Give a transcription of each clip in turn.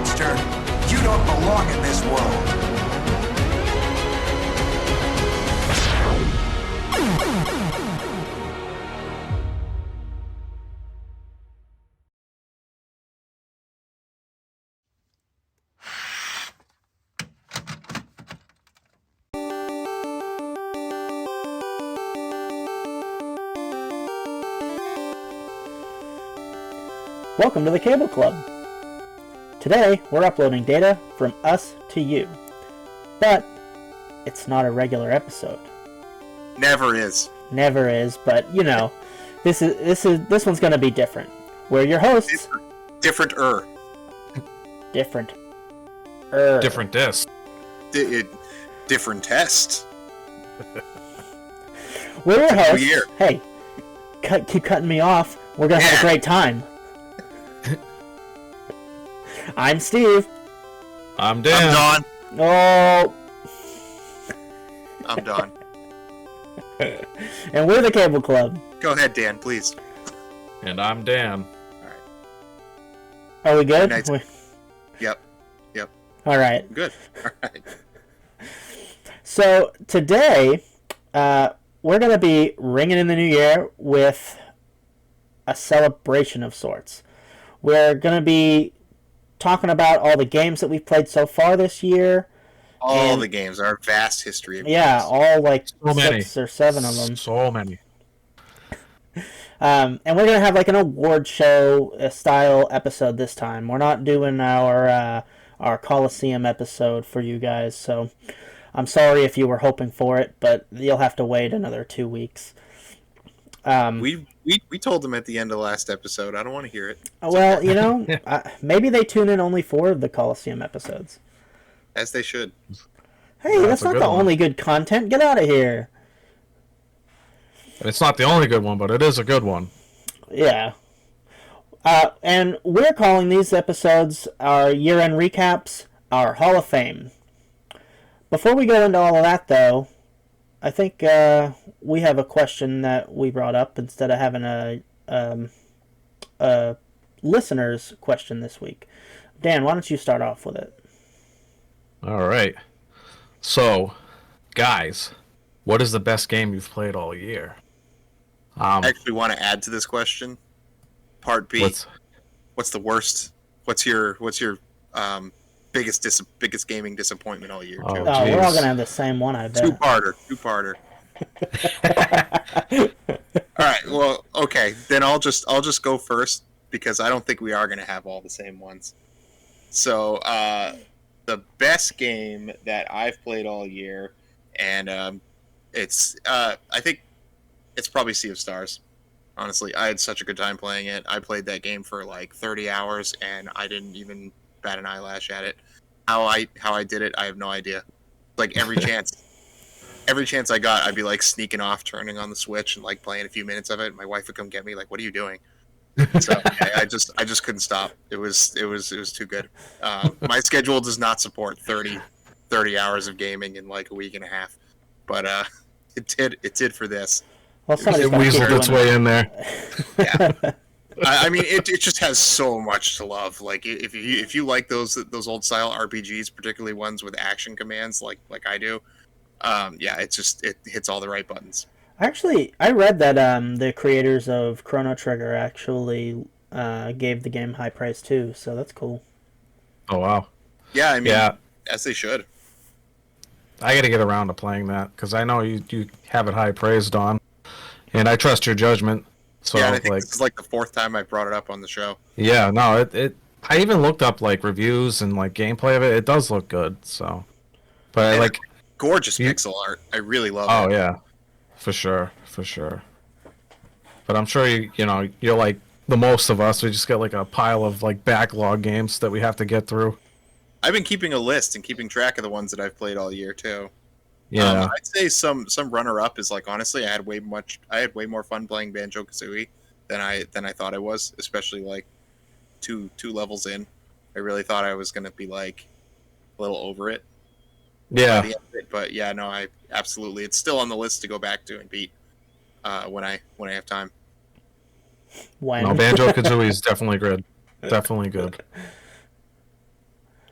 monster. You don't belong in this world. Welcome to the Cable Club. Today, we're uploading data from us to you. But it's not a regular episode. Never is. Never is, but you know, this one's gonna be different. We're your hosts. Different-er. Different. Different disc. Different test. We're your hosts. Year. Hey, keep cutting me off. We're gonna have a great time. I'm Steve. I'm Dan. I'm Don. Oh. I'm Don. And we're the Cable Club. Go ahead, Dan, please. And I'm Dan. Are we good? Yep. All right. Good. All right. So today, we're going to be ringing in the new year with a celebration of sorts. We're going to be talking about all the games that we've played so far this year. All the games, our vast history of games. Yeah, all like So many. 6 or 7 of them. So many. And we're going to have like an award show style episode this time. We're not doing our Coliseum episode for you guys, so I'm sorry if you were hoping for it, but you'll have to wait another 2 weeks. We told them at the end of the last episode. I don't want to hear it. Well, you know, maybe they tune in only for the Coliseum episodes. As they should. Hey, that's not the only good content. Get out of here. It's not the only good one, but it is a good one. Yeah. And we're calling these episodes our year-end recaps, our Hall of Fame. Before we go into all of that, though, I think we have a question that we brought up instead of having a listener's question this week. Dan, why don't you start off with it? All right. So, guys, what is the best game you've played all year? I actually want to add to this question. Part B. What's the worst? What's your biggest gaming disappointment all year? Oh, we're all gonna have the same one, I bet. Two-parter. All right. Well, okay. Then I'll just go first because I don't think we are gonna have all the same ones. So, the best game that I've played all year, and I think it's probably Sea of Stars. Honestly, I had such a good time playing it. I played that game for like 30 hours, and I didn't even bat an eyelash at it. How I did it, I have no idea. Like every chance I got, I'd be like sneaking off, turning on the Switch, and like playing a few minutes of it. My wife would come get me, like, "What are you doing?" So I just couldn't stop. It was too good. My schedule does not support 30 hours of gaming in like a week and a half, but it did for this. Well, It weaseled its way in there. Yeah. I mean, it just has so much to love. Like if you like those old style RPGs, particularly ones with action commands, like I do, it hits all the right buttons. Actually, I read that the creators of Chrono Trigger actually gave the game high praise too, so that's cool. Oh, wow. Yeah, I mean, as they should. I got to get around to playing that because I know you have it high praised on, and I trust your judgment. So, yeah, and I think this is like the 4th time I brought it up on the show. Yeah, no, it. I even looked up like reviews and like gameplay of it. It does look good. So, but and like gorgeous pixel art. I really love it. Oh yeah, for sure. But I'm sure you're like the most of us. We just get like a pile of like backlog games that we have to get through. I've been keeping a list and keeping track of the ones that I've played all year too. Yeah, I'd say some runner up is like honestly, I had way more fun playing Banjo-Kazooie than I thought I was, especially like two levels in. I really thought I was gonna be like a little over it. Yeah. By the end of it, but yeah, no, I absolutely. It's still on the list to go back to and beat when I have time. When? No, Banjo-Kazooie is definitely good. Definitely good.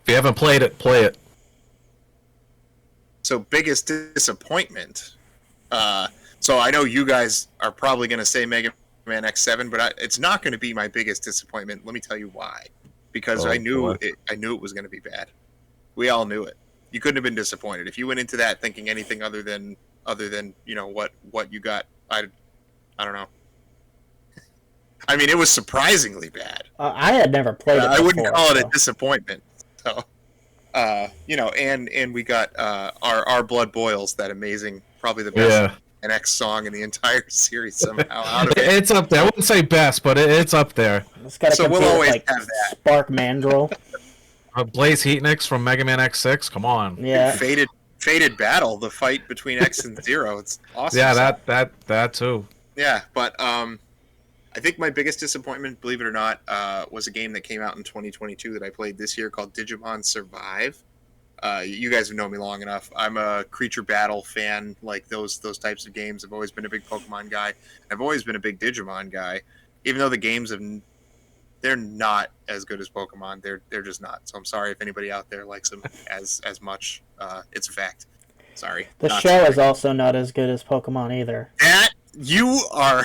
If you haven't played it, play it. So biggest disappointment. So I know you guys are probably going to say Mega Man X7, but it's not going to be my biggest disappointment. Let me tell you why. Because I knew it was going to be bad. We all knew it. You couldn't have been disappointed if you went into that thinking anything other than what you got. I don't know. I mean, it was surprisingly bad. I had never played it before, I wouldn't call it a disappointment. So, and we got our Blood Boils, that amazing, probably the best NX song in the entire series somehow out of it. It's up there. I wouldn't say best, but it's up there. It's got So we'll always have that. Spark Mandrill. Blaze Heatnix from Mega Man X6. Come on. Yeah. Fated Battle, the fight between X and Zero. It's awesome. Yeah, that too. Yeah, but I think my biggest disappointment, believe it or not, was a game that came out in 2022 that I played this year called Digimon Survive. You guys have known me long enough. I'm a creature battle fan, like those types of games. I've always been a big Pokemon guy. I've always been a big Digimon guy, even though the games they're not as good as Pokemon. They're just not. So I'm sorry if anybody out there likes them as much. It's a fact. Sorry. The show is also not as good as Pokemon either. That you are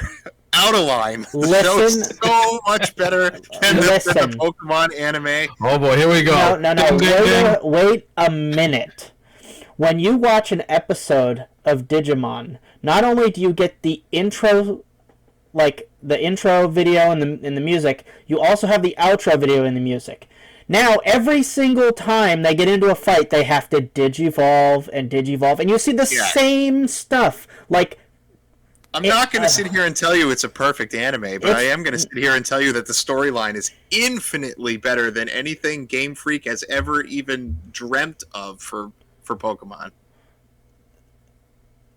out of line. The show's so much better than the Pokemon anime. Oh boy, here we go. No. Wait a minute. When you watch an episode of Digimon, not only do you get the intro, like the intro video and the music, you also have the outro video and the music. Now, every single time they get into a fight, they have to digivolve, and you see the same stuff. Like, I'm not going to sit here and tell you it's a perfect anime, but I am going to sit here and tell you that the storyline is infinitely better than anything Game Freak has ever even dreamt of for Pokemon.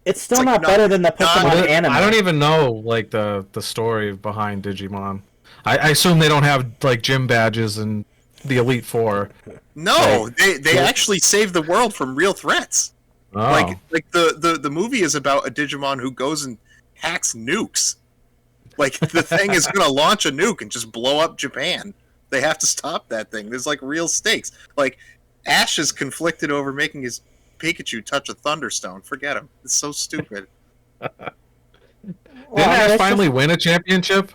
It's still not better than the Pokemon anime. I don't even know like the story behind Digimon. I assume they don't have like gym badges and the Elite Four. No, they actually save the world from real threats. Oh. Like the movie is about a Digimon who goes and hacks nukes. Like the thing is going to launch a nuke and just blow up Japan. They have to stop that thing. There's like real stakes. Like Ash is conflicted over making his Pikachu touch a Thunderstone. Forget him. It's so stupid. Didn't Ash finally win a championship?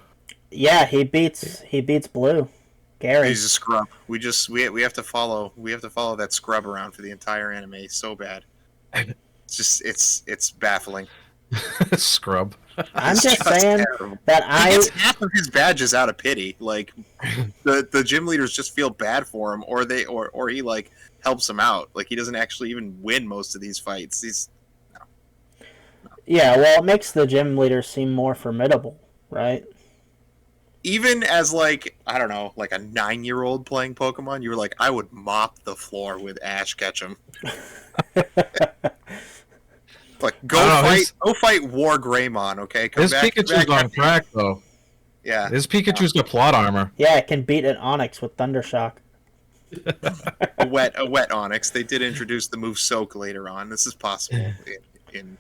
Yeah, he beats Blue. Gary. He's a scrub. We have to follow that scrub around for the entire anime so bad. It's just it's baffling. Scrub. I'm just saying that he gets half of his badges out of pity. Like the gym leaders just feel bad for him, or he like helps him out. Like he doesn't actually even win most of these fights. No. Yeah, well, it makes the gym leader seem more formidable, right? Even as like I don't know, like a 9-year-old playing Pokemon, you were like, I would mop the floor with Ash Ketchum. Like go fight War Greymon, okay? His Pikachu's on crack though. Yeah. His Pikachu's got plot armor. Yeah, it can beat an Onix with Thundershock. a wet Onix. They did introduce the move Soak later on. This is possible in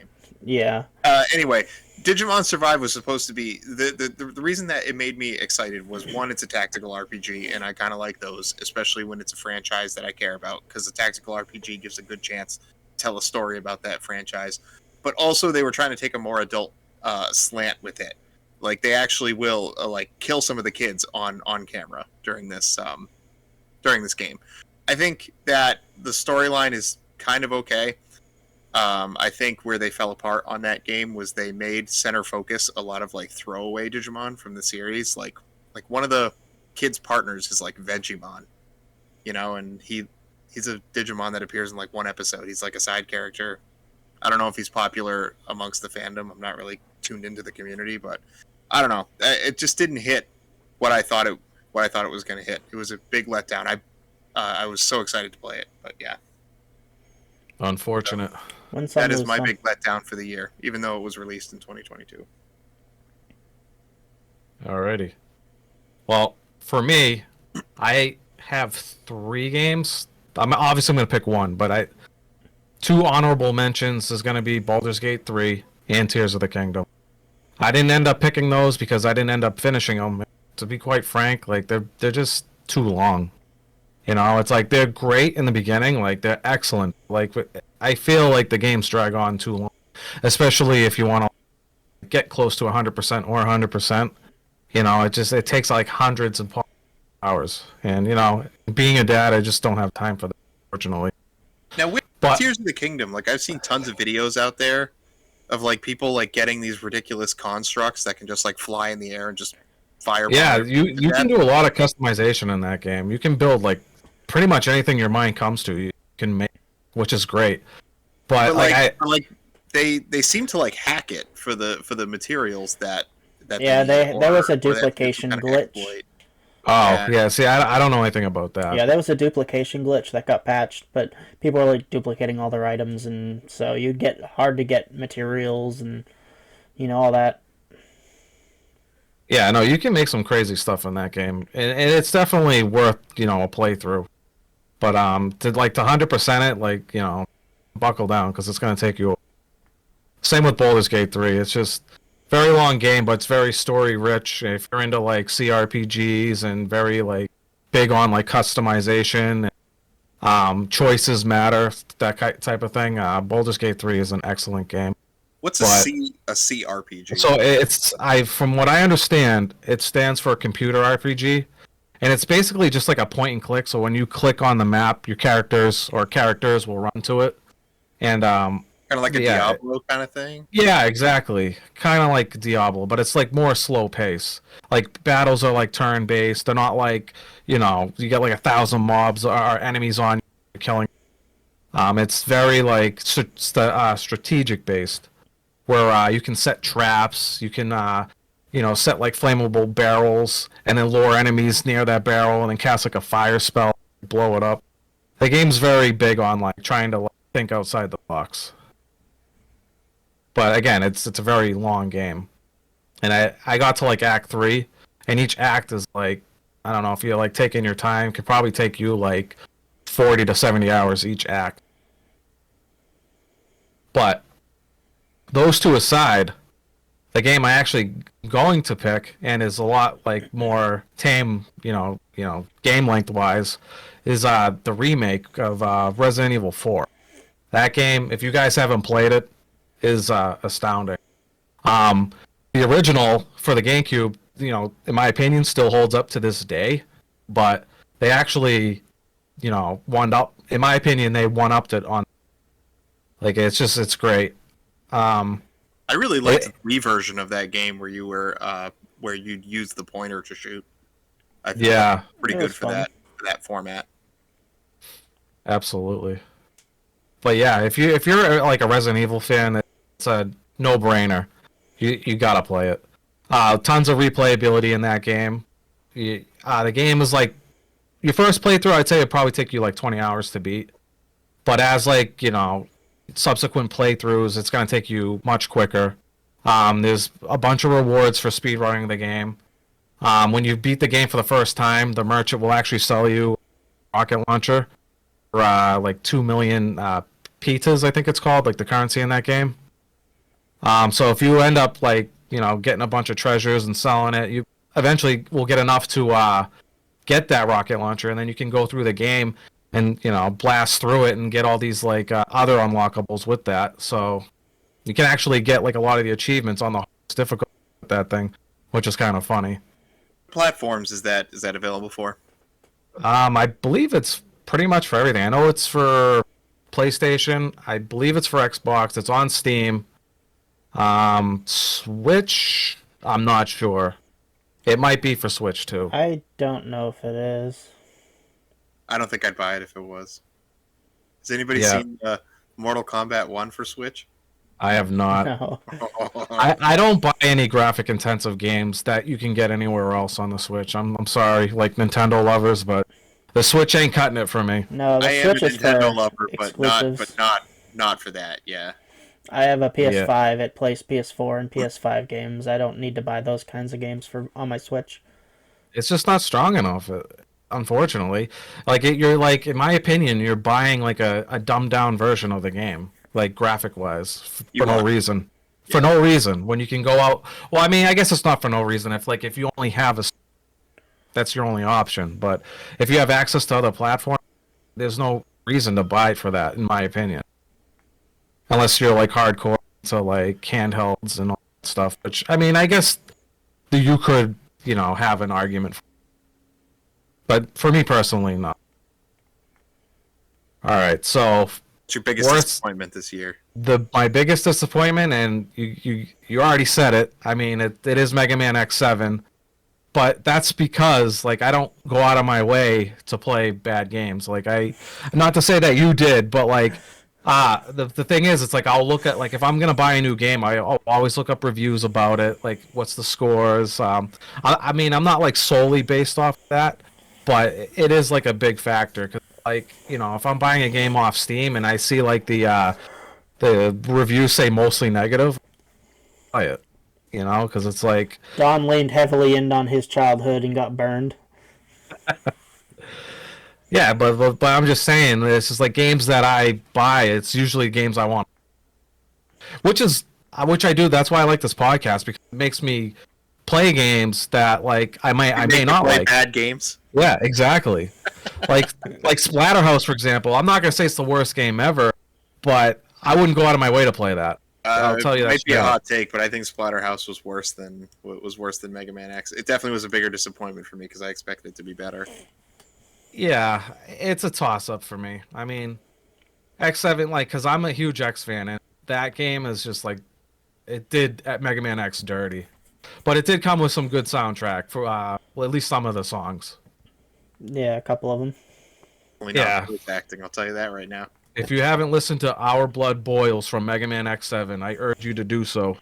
game. Yeah. Anyway, Digimon Survive was supposed to be the reason that it made me excited was one, it's a tactical RPG, and I kind of like those, especially when it's a franchise that I care about, because the tactical RPG gives a good chance to tell a story about that franchise. But also, they were trying to take a more adult slant with it. Like they actually will like kill some of the kids on camera during this game. I think that the storyline is kind of okay. I think where they fell apart on that game was they made center focus a lot of like throwaway Digimon from the series. Like one of the kids' partners is like Vegemon, and he's a Digimon that appears in like one episode. He's like a side character. I don't know if he's popular amongst the fandom. I'm not really tuned into the community, but I don't know. It just didn't hit what I thought it was going to hit. It was a big letdown. I was so excited to play it, but yeah. Unfortunate. That is my big letdown for the year, even though it was released in 2022. Alrighty. Well, for me, I have 3 games. I'm going to pick one, but 2 honorable mentions is going to be Baldur's Gate 3 and Tears of the Kingdom. I didn't end up picking those because I didn't end up finishing them. To be quite frank, like they're just too long. You know, it's like they're great in the beginning, like they're excellent. Like I feel like the games drag on too long, especially if you want to get close to 100% or 100%. You know, it takes like hundreds of hours, and you know, being a dad, I just don't have time for that, unfortunately. Now, with But Tears of the Kingdom, like I've seen tons of videos out there of like people like getting these ridiculous constructs that can just like fly in the air and just fire. yeah, bombs you to can death. do a lot of customization in that game. You can build like pretty much anything your mind comes to. You can make, which is great. But Like they seem to like hack it for the materials that Yeah, they need, there was a or they have to do some duplication kind of glitch. exploit. oh yeah, see, I don't know anything about that. Yeah, there was a duplication glitch that got patched, but people were like duplicating all their items, and so you'd get hard to get materials and all that. Yeah, no, you can make some crazy stuff in that game, and it's definitely worth a playthrough. But to 100% it, buckle down because it's gonna take you. Same with Baldur's Gate 3. It's just very long game, but it's very story rich. If you're into CRPGs and very big on customization, choices matter, that type of thing. Baldur's Gate 3 is an excellent game. What's But- a CRPG? So from what I understand, it stands for computer RPG, and it's basically just like a point and click. So when you click on the map, your characters will run to it, and kind of like a yeah. Diablo kind of thing. Yeah, exactly. Kind of like Diablo, but it's more slow pace. Battles are turn based. They're not you get 1,000 mobs or enemies on you killing. It's very strategic based, where you can set traps. You can set flammable barrels and then lure enemies near that barrel and then cast a fire spell, blow it up. The game's very big on trying to think outside the box. But again, it's a very long game, and I got to Act 3, and each act is I don't know if you're taking your time, could probably take you 40 to 70 hours each act. But those two aside, the game I actually going to pick and is a lot more tame, game length wise, is the remake of Resident Evil 4. That game, if you guys haven't played it, is astounding. The original for the GameCube, in my opinion, still holds up to this day, but they actually, in my opinion, they one-upped it on. It's great. I really liked the Wii version of that game where you were where you'd use the pointer to shoot. I think Yeah, pretty It good was for fun. that format. absolutely. But yeah, if you're a Resident Evil fan, it's a no-brainer. You gotta play it. Tons of replayability in that game. The game is your first playthrough. I'd say it'd probably take you 20 hours to beat. But as subsequent playthroughs, it's gonna take you much quicker. There's a bunch of rewards for speedrunning the game. When you beat the game for the first time, the merchant will actually sell you a rocket launcher for 2 million pitas, I think it's called, the currency in that game. So if you end up getting a bunch of treasures and selling it, you eventually will get enough to get that rocket launcher, and then you can go through the game and blast through it and get all these other unlockables with that. So you can actually get a lot of the achievements on the hardest difficulty with that thing, which is kind of funny. Platforms is that available for? I believe it's pretty much for everything. I know it's for PlayStation. I believe it's for Xbox. It's on Steam. Switch, I'm not sure. It might be for Switch too. I don't know if it is. I don't think I'd buy it if it was. Has anybody Yeah. seen Mortal Kombat 1 for Switch? I have not. No. I don't buy any graphic intensive games that you can get anywhere else on the Switch. I'm sorry, Nintendo lovers, but the Switch ain't cutting it for me. No, the I am a Switch is Nintendo for lover, but exclusives. not for that. Yeah. I have a PS5. It plays PS4 and PS5 games. I don't need to buy those kinds of games on my Switch. It's just not strong enough, unfortunately. You're in my opinion, you're buying a dumbed down version of the game, graphic wise, for no reason. For no reason, when you can go out. Well, I mean, I guess it's not for no reason. If you only have that's your only option. But if you have access to other platforms, there's no reason to buy it for that, in my opinion. Unless you're like hardcore to like handhelds and all that stuff. Which I mean, I guess you could, have an argument. But for me personally, no. All right, so What's your biggest disappointment this year? my biggest disappointment, and you already said it. I mean, it is Mega Man X7, but that's because like I don't go out of my way to play bad games. Like not to say that you did, but like the thing is, it's like I'll look at like if I'm gonna buy a new game, I'll always look up reviews about it. Like what's the scores? I mean, I'm not like solely based off that, but it is like a big factor. 'Cause, like if I'm buying a game off Steam and I see like the reviews say mostly negative, buy it. Because it's like Don leaned heavily in on his childhood and got burned. yeah, but I'm just saying it's just like games that I buy. It's usually games I want, which I do. That's why I like this podcast because it makes me play games that like I may not play like bad games. Yeah, exactly. like Splatterhouse, for example. I'm not gonna say it's the worst game ever, but I wouldn't go out of my way to play that. I'll tell you it that. might be a hot take, but I think Splatterhouse was worse than Mega Man X. It definitely was a bigger disappointment for me because I expected it to be better. Yeah, it's a toss up for me. I mean, X7, like, because I'm a huge X fan, and that game is just like it did at Mega Man X dirty, but it did come with some good soundtrack for well, at least some of the songs. Yeah, a couple of them. Only not voice acting, I'll tell you that right now. If you haven't listened to Our Blood Boils from Mega Man X7, I urge you to do so.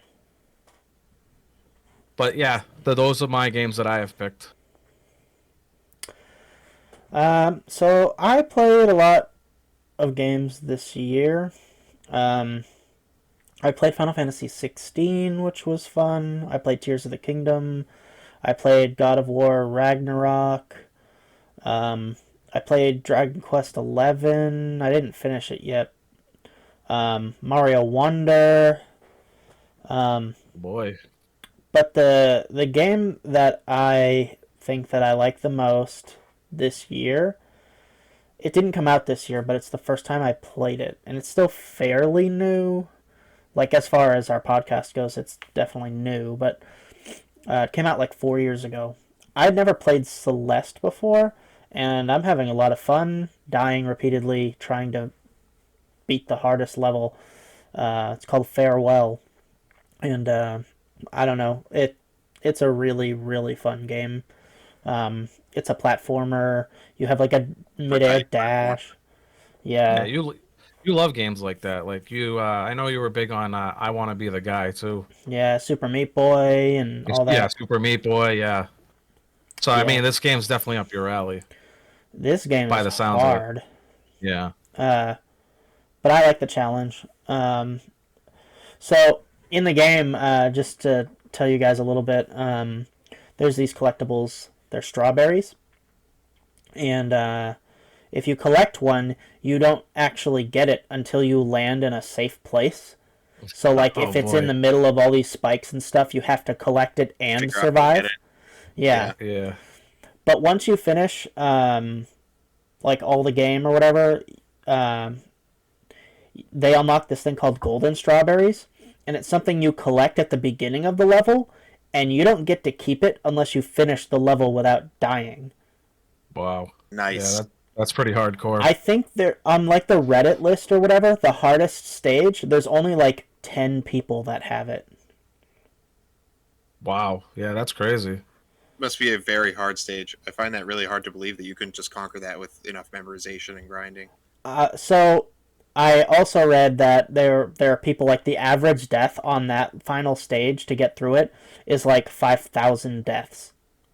But yeah, those are my games that I have picked. So I played a lot of games this year. I played Final Fantasy 16, which was fun. I played Tears of the Kingdom. I played God of War Ragnarok. I played Dragon Quest 11. I didn't finish it yet. Mario Wonder. Boy. But the game that I think that I like the most this year, it didn't come out this year, but it's the first time I played it, and it's still fairly new. Like as far as our podcast goes, it's definitely new, but it came out like 4 years ago. I'd never played Celeste before, and I'm having a lot of fun dying repeatedly, trying to beat the hardest level. It's called Farewell, and I don't know. It's a really, really fun game. It's a platformer. You have like a mid-air dash. Yeah, Yeah. you love games like that. Like I know you were big on I Want to Be the Guy too. Yeah, Super Meat Boy and all that. Yeah, Super Meat Boy. Yeah. So I Yeah. mean, this game's definitely up your alley. This game By is the sounds of it. hard. Yeah. But I like the challenge. So in the game, just to tell you guys a little bit, there's these collectibles. They're strawberries, and if you collect one, you don't actually get it until you land in a safe place. So, like, if it's in the middle of all these spikes and stuff, you have to collect it and survive. Yeah. Yeah. But once you finish, like, all the game or whatever, they unlock this thing called golden strawberries, and it's something you collect at the beginning of the level, and you don't get to keep it unless you finish the level without dying. Wow. Nice. Yeah, that's pretty hardcore. I think they're on like the Reddit list or whatever, the hardest stage, there's only like 10 people that have it. Wow. Yeah, that's crazy. Must be a very hard stage. I find that really hard to believe that you couldn't just conquer that with enough memorization and grinding. So I also read that there are people like the average death on that final stage to get through it is like 5,000 deaths.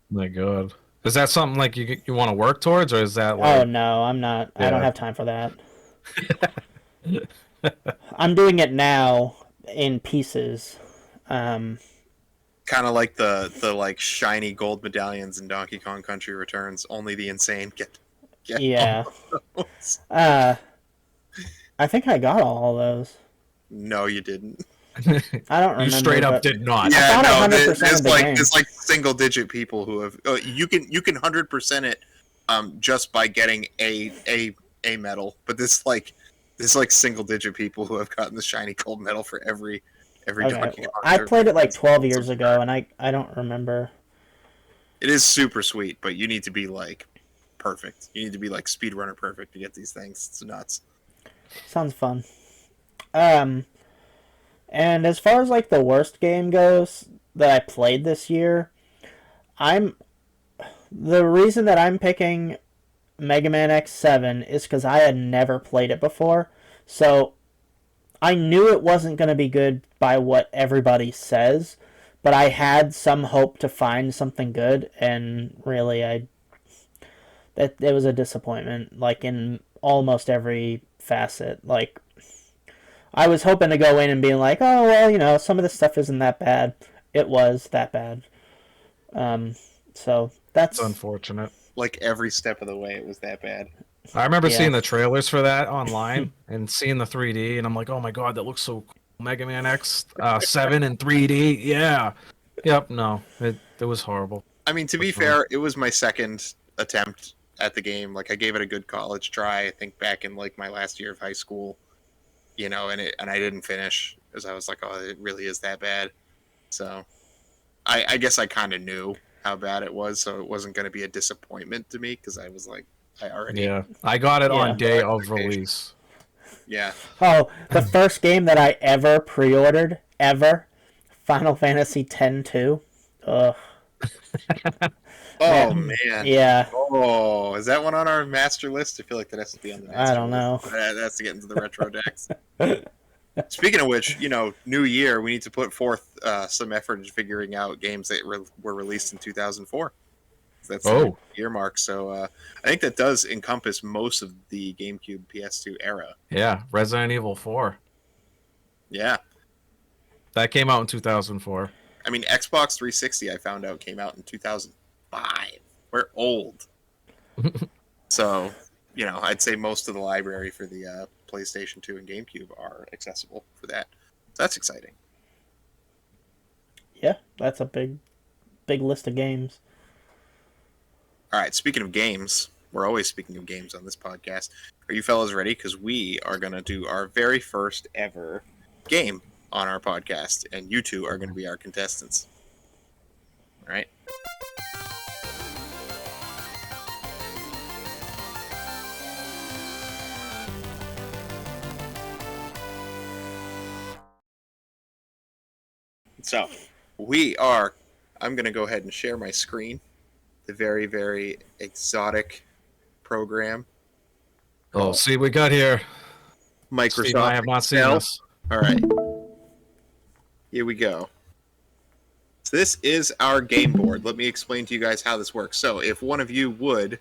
My God. Is that something like you want to work towards, or is that like... Oh no, I'm not. Yeah. I don't have time for that. I'm doing it now in pieces. Kind of like the like shiny gold medallions in Donkey Kong Country Returns. Only the insane get Yeah. those. I think I got all those. No, you didn't. I don't remember. You straight up but did not. Yeah, thought no, 100% of there's the like game. there's like single digit people who have you can 100% it just by getting a medal, but there's like single digit people who have gotten the shiny gold medal for every Okay, Donkey Kong. I played it like 12 It's years ago, and I don't remember. It is super sweet, but you need to be like perfect. You need to be like speedrunner perfect to get these things. It's nuts. Sounds fun. Um, and as far as like the worst game goes that I played this year, I'm the reason that I'm picking Mega Man X7 is because I had never played it before, so I knew it wasn't going to be good by what everybody says, but I had some hope to find something good, and really, it was a disappointment. Like in almost every facet, like I was hoping to go in and being like, oh well, some of this stuff isn't that bad. It was that bad. Um, so It's that's unfortunate. Like every step of the way, it was that bad. I remember Yeah. seeing the trailers for that online and seeing the 3D, and I'm like, oh my god, that looks so cool. Mega Man X 7 in 3D. Yeah. Yep. No, it was horrible. I mean, to be fair, it was my second attempt at the game. Like I gave it a good college try. I think back in like my last year of high school, and I didn't finish because I was like, oh, it really is that bad. So I guess I kind of knew how bad it was, so it wasn't going to be a disappointment to me because I was like, I already I got it Yeah. on day of release. yeah. Oh, the first game that I ever pre-ordered, ever, Final Fantasy X-2. Ugh. Oh man. Yeah, Oh, is that one on our master list? I feel like that has to be on the master I don't know. list. That has to get into the retro decks. Speaking of which, new year, we need to put forth some effort in figuring out games that were released in 2004. That's the year mark. So I think that does encompass most of the GameCube PS2 era. Yeah, Resident Evil 4. Yeah. That came out in 2004. I mean, Xbox 360, I found out, came out in 2005. We're old. So, I'd say most of the library for the PlayStation 2 and GameCube are accessible for that. So that's exciting. yeah, that's a big list of games. All right, speaking of games, we're always speaking of games on this podcast. Are you fellas ready? Because we are going to do our very first ever game on our podcast, and you two are going to be our contestants. All right? So, I'm going to go ahead and share my screen. The very, very exotic program. Oh, see, we got here. Microsoft Steve and I have not seen Excel. this. All right. Here we go. So this is our game board. Let me explain to you guys how this works. So if one of you would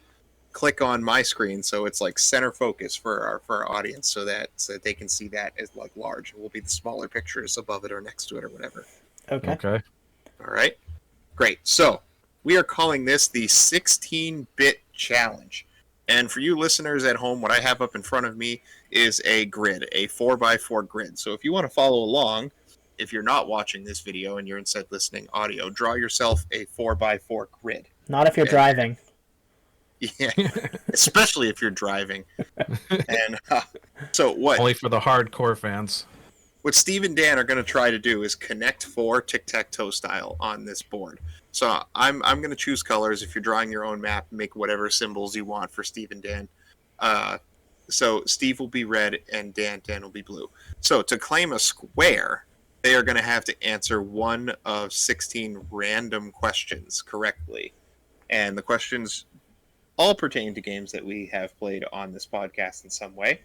click on my screen, so it's like center focus for our audience, so that they can see that as like large. It will be the smaller pictures above it or next to it or whatever. Okay. All right. Great. So we are calling this the 16-bit challenge. And for you listeners at home, what I have up in front of me is a grid, a 4x4 grid. So if you want to follow along, if you're not watching this video and you're instead listening audio, draw yourself a 4x4 grid. Not if you're driving. Yeah, especially if you're driving. And so what? Only for the hardcore fans. What Steve and Dan are going to try to do is connect 4 tic-tac-toe style on this board. So I'm going to choose colors. If you're drawing your own map, make whatever symbols you want for Steve and Dan. So Steve will be red and Dan will be blue. So to claim a square, they are going to have to answer one of 16 random questions correctly. And the questions all pertain to games that we have played on this podcast in some way.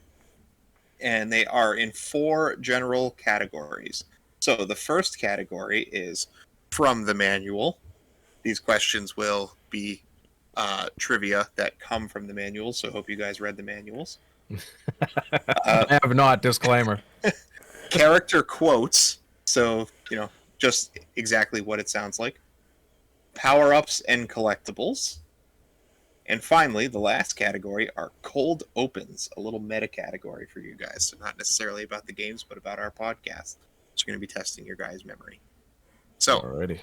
And they are in 4 general categories. So the first category is from the manual. These questions will be trivia that come from the manuals, so I hope you guys read the manuals. I have not, disclaimer. Character quotes, so, just exactly what it sounds like. Power-ups and collectibles. And finally, the last category are cold opens, a little meta category for you guys. So not necessarily about the games, but about our podcast. So we're going to be testing your guys' memory. So, Alrighty.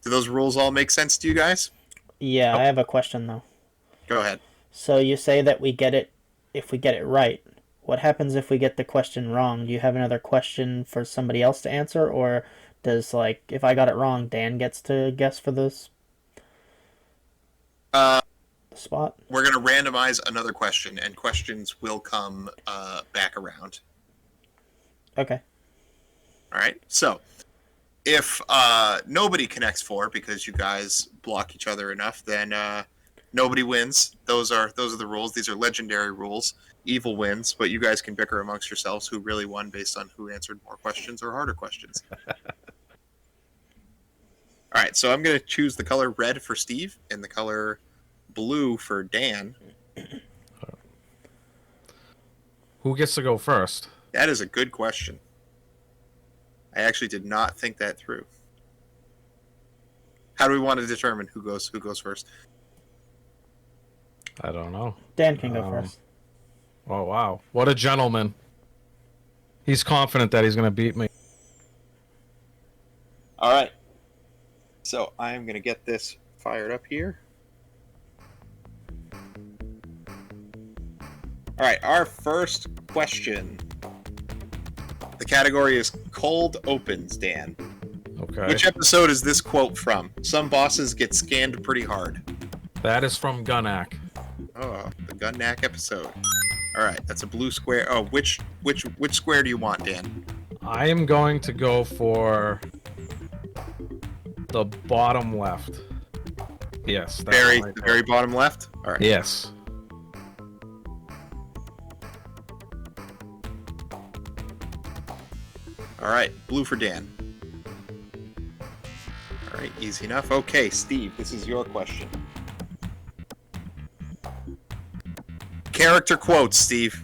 do those rules all make sense to you guys? Yeah, I have a question though. Go ahead. So you say that we get it if we get it right. What happens if we get the question wrong? Do you have another question for somebody else to answer, or does, like, if I got it wrong, Dan gets to guess for this spot? We're going to randomize another question, and questions will come back around. Okay. All right. So, if nobody connects 4 because you guys block each other enough, then nobody wins. Those are the rules. These are legendary rules. Evil wins, but you guys can bicker amongst yourselves who really won based on who answered more questions or harder questions. All right. So I'm going to choose the color red for Steve and the color blue for Dan. Who gets to go first? That is a good question. I actually did not think that through. How do we want to determine who goes first? I don't know. Dan can go first. Oh, wow. What a gentleman. He's confident that he's going to beat me. All right. So I'm going to get this fired up here. All right, our first question. The category is cold opens, Dan. Okay. Which episode is this quote from? Some bosses get scanned pretty hard. That is from Gunak. Oh, the Gunnack episode. All right, that's a blue square. Oh, which square do you want, Dan? I am going to go for the bottom left. Yes. that Very, one right the there. very bottom left. All right. Yes. All right, blue for Dan. All right, easy enough. Okay, Steve, this is your question. Character quotes, Steve.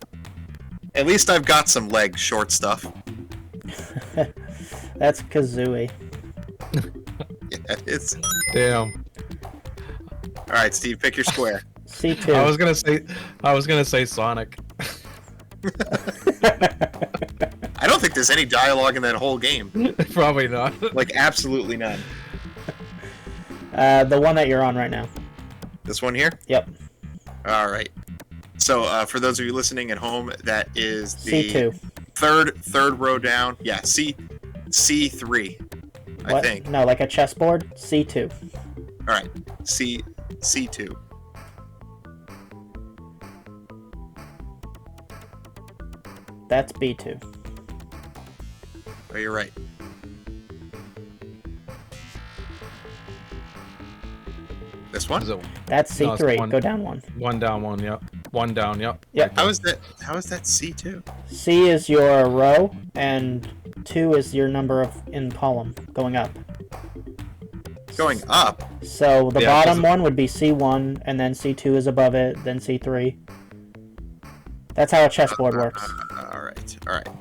At least I've got some leg short stuff. That's Kazooie. Yeah, it's. Damn. All right, Steve, pick your square. C2. I was gonna say Sonic. I don't think there's any dialogue in that whole game. Probably not. Like, absolutely none. The one that you're on right now. This one here? Yep. All right. So, for those of you listening at home, that is the C2. third row down. Yeah, C3, I What? think. No, like a chessboard? C2. All right, C2. That's B2. Oh, you're right. This one? Is it That's No, it's C3. one. Go down one. one down, one, yep. One down, yep. Yep. How is that C2? C is your row, and 2 is your number of in column going up. Going up. So the Yeah, 'cause bottom one would be C1, and then C2 is above it, then C3. That's how a chessboard works. All right.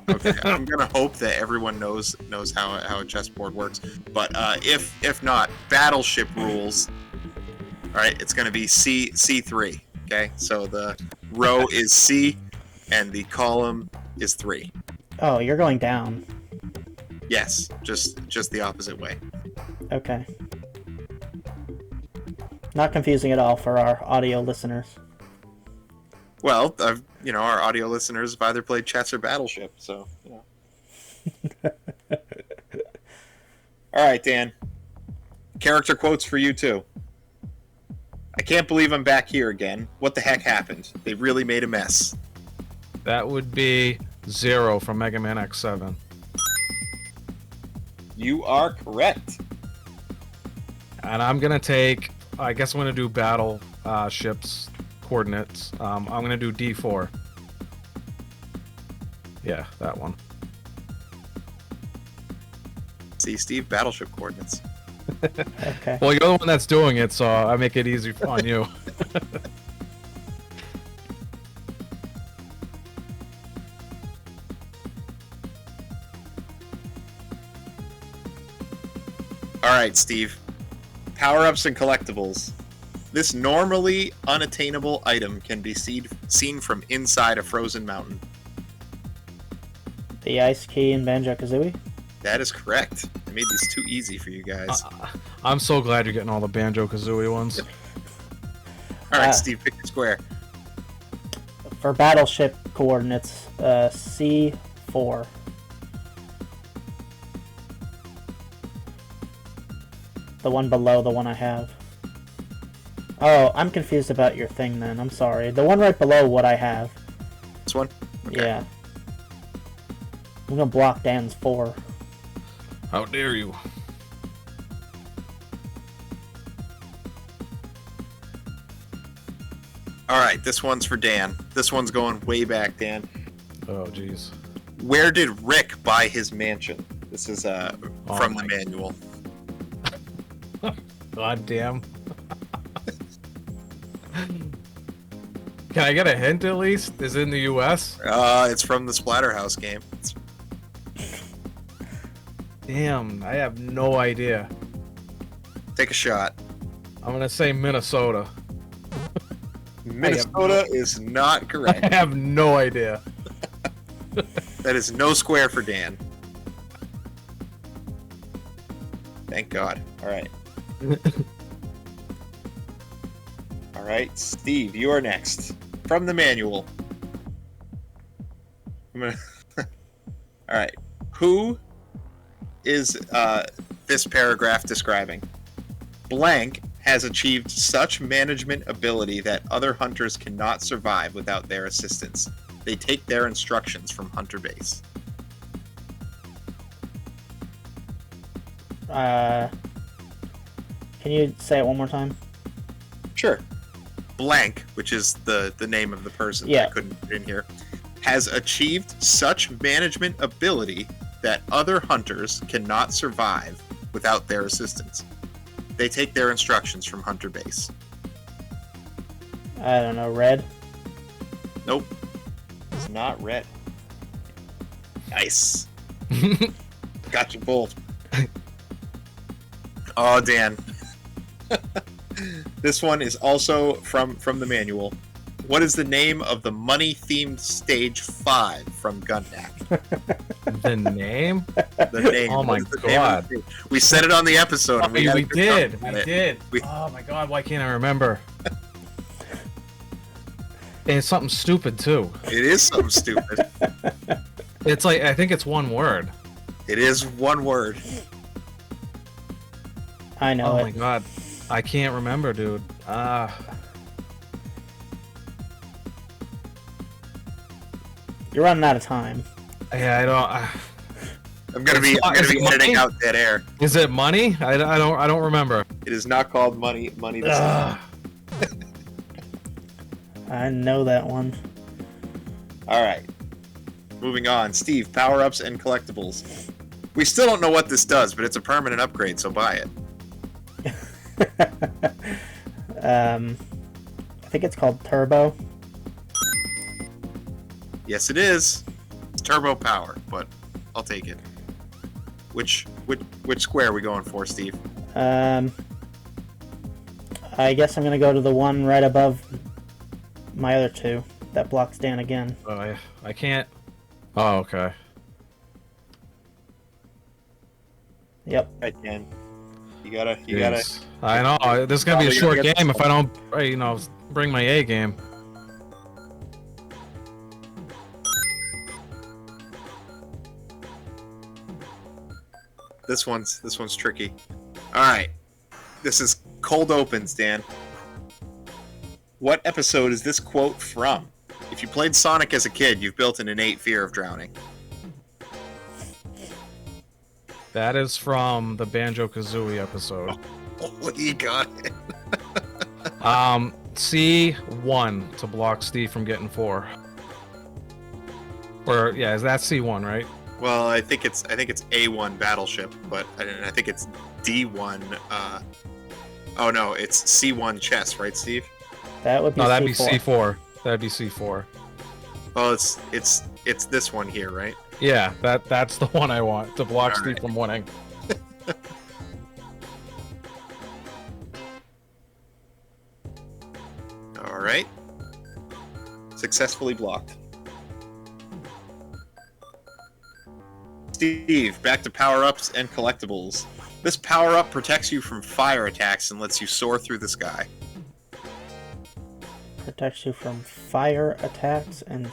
Okay. I'm gonna hope that everyone knows how a chessboard works. But if not, battleship rules. All right, it's gonna be C3. Okay, so the row is C, and the column is 3. Oh, you're going down. Yes, just the opposite way. Okay. Not confusing at all for our audio listeners. Well, our audio listeners have either played chess or Battleship, so. All right, Dan. Character quotes for you too. I can't believe I'm back here again. What the heck happened? They really made a mess. That would be Zero from Mega Man X7. You are correct. And I'm gonna take. I guess I'm gonna do battle ships coordinates. I'm gonna do D4. Yeah, that one. See, Steve, battleship coordinates. Okay. Well, you're the one that's doing it, so I make it easy on you. All right, Steve. Power-ups and collectibles. This normally unattainable item can be seen from inside a frozen mountain. The Ice Key and Banjo-Kazooie? That is correct. I made these too easy for you guys. I'm so glad you're getting all the Banjo-Kazooie ones. All right, Steve, pick your square. For battleship coordinates, C4. The one below the one I have. Oh, I'm confused about your thing then. I'm sorry. The one right below what I have. This one? Okay. Yeah. I'm gonna block Dan's 4. How dare you? All right, this one's for Dan. This one's going way back, Dan. Oh, jeez. Where did Rick buy his mansion? This is from the my- manual. God damn. Can I get a hint at least? Is it in the U.S.? It's from the Splatterhouse game. Damn, I have no idea. Take a shot. I'm gonna say Minnesota. Minnesota is not I correct. have no idea. That is no square for Dan. Thank God. All right. All right, Steve, you are next. From the manual. I'm gonna... All right. Who is this paragraph describing? Blank has achieved such management ability that other hunters cannot survive without their assistance. They take their instructions from Hunter Base. Can you say it one more time? Sure. Blank, which is the name of the person that Yeah. I couldn't put in here, has achieved such management ability that other hunters cannot survive without their assistance. They take their instructions from Hunter Base. I don't know, red? Nope. It's not red. Nice. Got you both. Oh, Dan. This one is also from the manual. What is the name of the money-themed stage 5 from Gundak? The name? The name. Oh my What is the name of God. the stage? We said it on the episode. and We had a good did. talk We about it. did. We- Oh my God, why can't I remember? And it's something stupid too. It is something stupid. It's like, I think it's one word. It is one word. I know Oh it. my God. I can't remember, dude. You're running out of time. Yeah, I don't. I'm gonna be Is it editing money? out dead air. Is it money? I don't remember. It is not called money. Money. This Ugh. I know that one. All right. Moving on. Steve, power-ups and collectibles. We still don't know what this does, but it's a permanent upgrade, so buy it. I think it's called Turbo. Yes, it is. It's turbo power, but I'll take it. Which square are we going for, Steve? I guess I'm gonna go to the one right above my other two that blocks Dan again. Oh, I can't. Oh, okay. Yep. Right, Dan. You gotta. Jeez. I know. This is gonna be a Probably short gonna get game if I don't, bring my A game. This one's tricky. All right. This is cold opens, Dan. What episode is this quote from? If you played Sonic as a kid, you've built an innate fear of drowning. That is from the Banjo-Kazooie episode. Oh, you got it. C1 to block Steve from getting 4. Or yeah, is that C1, right? Well, I think it's A1 Battleship, but I think it's D1. Oh no, it's C1 Chess, right, Steve? That would be No, that'd C4. be C4. That'd be C4. Well, it's this one here, right? Yeah, that's the one I want to block All Steve right. from winning. All right. Successfully blocked. Steve, back to power-ups and collectibles. This power-up protects you from fire attacks and lets you soar through the sky. Protects you from fire attacks and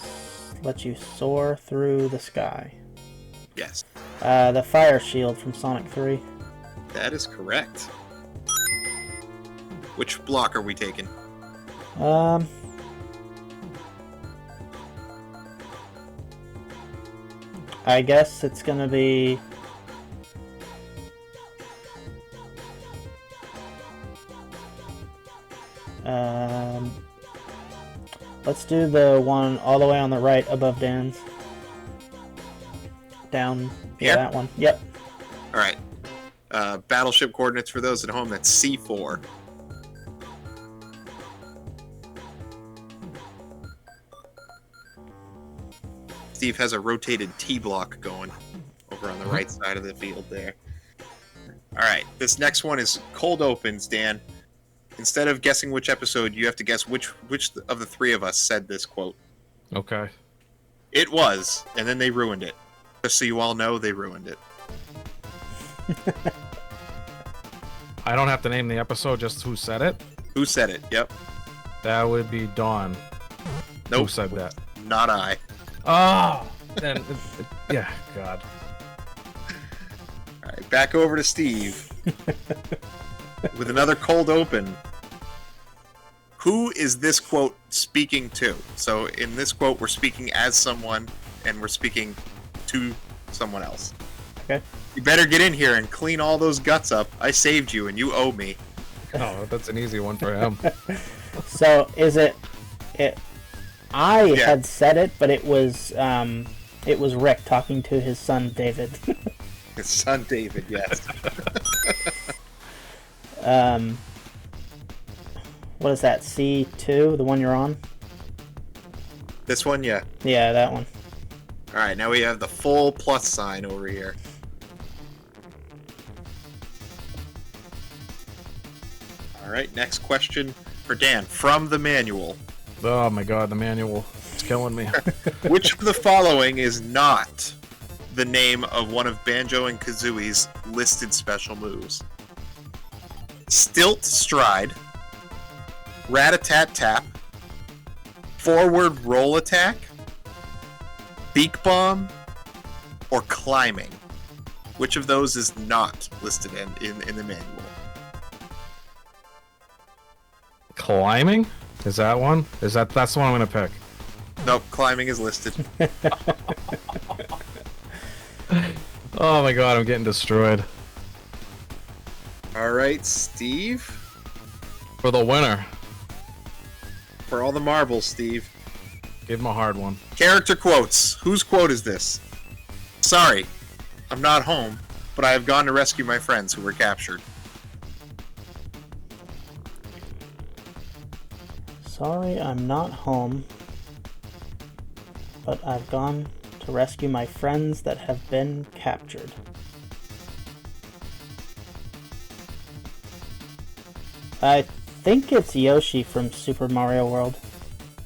lets you soar through the sky. Yes. The fire shield from Sonic 3. That is correct. Which block are we taking? I guess it's gonna be... let's do the one all the way on the right above Dan's. Down. Yeah, Here? that one. Yep. Alright. Battleship coordinates for those at home, that's C4. Steve has a rotated T block going over on the right side of the field there. Alright, this next one is cold opens, Dan. Instead of guessing which episode, you have to guess which of the three of us said this quote. Okay. It was, and then they ruined it. Just so you all know, they ruined it. I don't have to name the episode, just who said it. Who said it? Yep. That would be Dawn. Nope. Who said that? Not I. Oh! Then, yeah, God. Alright, back over to Steve. With another cold open. Who is this quote speaking to? So in this quote, we're speaking as someone, and we're speaking to someone else. Okay. You better get in here and clean all those guts up. I saved you, and you owe me. Oh, that's an easy one for him. So is it? I Yeah. had said it, but it was Rick talking to his son David. His son David, yes. What is that? C2, the one you're on? This one, yeah. Yeah, that one. Alright, now we have the full plus sign over here. Alright, next question for Dan. From the manual. Oh my God, the manual. It's killing me. Which of the following is not the name of one of Banjo and Kazooie's listed special moves? Stilt Stride, Rat-a-tat-tap, Forward Roll Attack, Beak Bomb, or Climbing? Which of those is not listed in the manual? Climbing? Is that one? That's the one I'm gonna pick. Nope, Climbing is listed. Oh my God, I'm getting destroyed. Alright, Steve. For the winner. For all the marbles, Steve. Give him a hard one. Character quotes. Whose quote is this? Sorry, I'm not home, but I have gone to rescue my friends who were captured. Sorry, I'm not home, but I've gone to rescue my friends that have been captured. I think it's Yoshi from Super Mario World.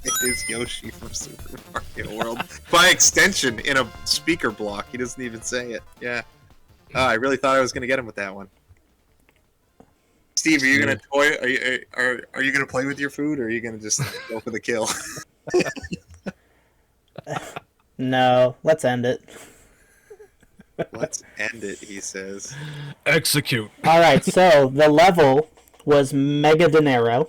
It is Yoshi from Super Mario World. By extension, in a speaker block. He doesn't even say it. Yeah. I really thought I was going to get him with that one. Steve, are you going to toy? Are you going to play with your food, or are you going to just go for the kill? No, let's end it. Let's end it, he says. Execute. Alright, so the level was Mega Dinero.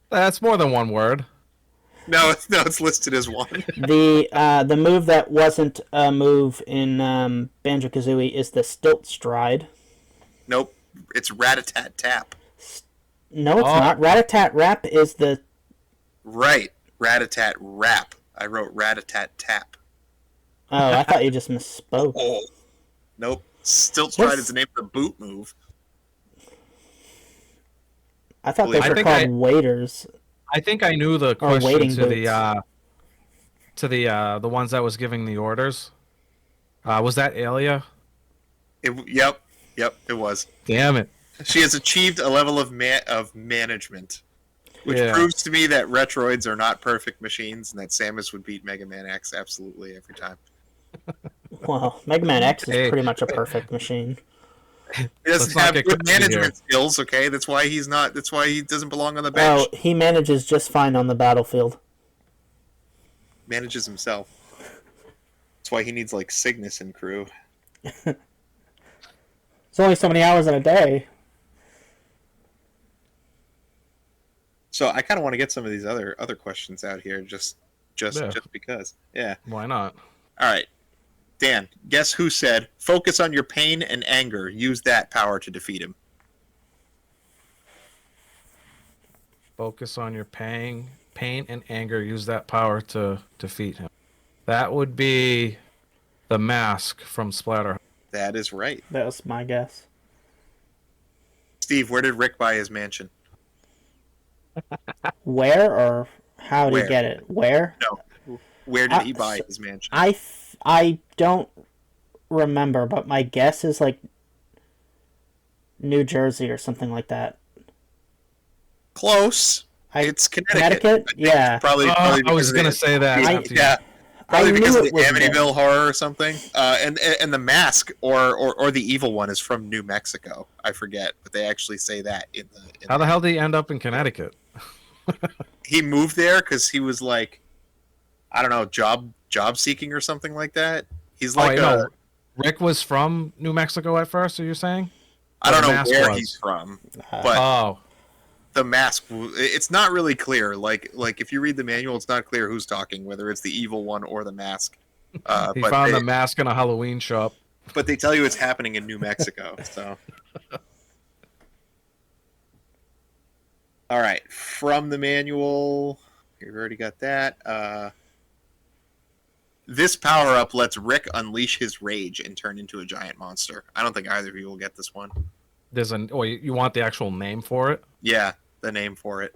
That's more than one word. No, it's listed as one. The move that wasn't a move in Banjo-Kazooie is the Stilt Stride. Nope, it's Rat-a-tat-tap. No, it's not. Rat-a-tat-rap is the... Right, Rat-a-tat-rap. I wrote Rat-a-tat-tap. Oh, I thought you just misspoke. Oh. Nope, Stilt Stride is the name of the boot move. I thought those were called waiters. I think I knew the Or waiting question to the ones that was giving the orders. Was that Alia? Yep, it was. Damn it. She has achieved a level of management, which proves to me that Retroids are not perfect machines, and that Samus would beat Mega Man X absolutely every time. Well, Mega Man X is Hey. pretty much a perfect machine. He doesn't Let's not have get good crazy here. management skills. Okay, that's why he's not. That's why he doesn't belong on the Oh, bench. he manages just fine on the battlefield. Manages himself. That's why he needs like Cygnus and crew. It's only so many hours in a day. So I kind of want to get some of these other questions out here, just Yeah. because. Yeah. Why not? All right, Dan. Guess who said, "Focus on your pain and anger. Use that power to defeat him." Focus on your pain and anger. Use that power to defeat him. That would be the Mask from Splatter. That is right. That was my guess. Steve, where did Rick buy his mansion? Where or how did Where? he get it? Where? No. Where did he buy his mansion? I don't remember, but my guess is like New Jersey or something like that. Close. It's Connecticut. Connecticut? Yeah. Probably I because was of gonna the- say that. Yeah. Probably I because knew of it the was Amityville horror or something. And the mask or the evil one is from New Mexico. I forget, but they actually say that in the. How the hell did he end up in Connecticut? He moved there because he was like, I don't know, job seeking or something like that. He's like, no. Rick was from New Mexico at first. Are you saying? I don't the know mask where was. he's from, Uh, but Oh, the mask. It's not really clear. Like if you read the manual, it's not clear who's talking, whether it's the evil one or the mask. he But found they, the mask in a Halloween shop. but they tell you it's happening in New Mexico. So, all right, from the manual, you've already got that. This power up lets Rick unleash his rage and turn into a giant monster. I don't think either of you will get this one. There's an. Oh, you want the actual name for it? Yeah, the name for it.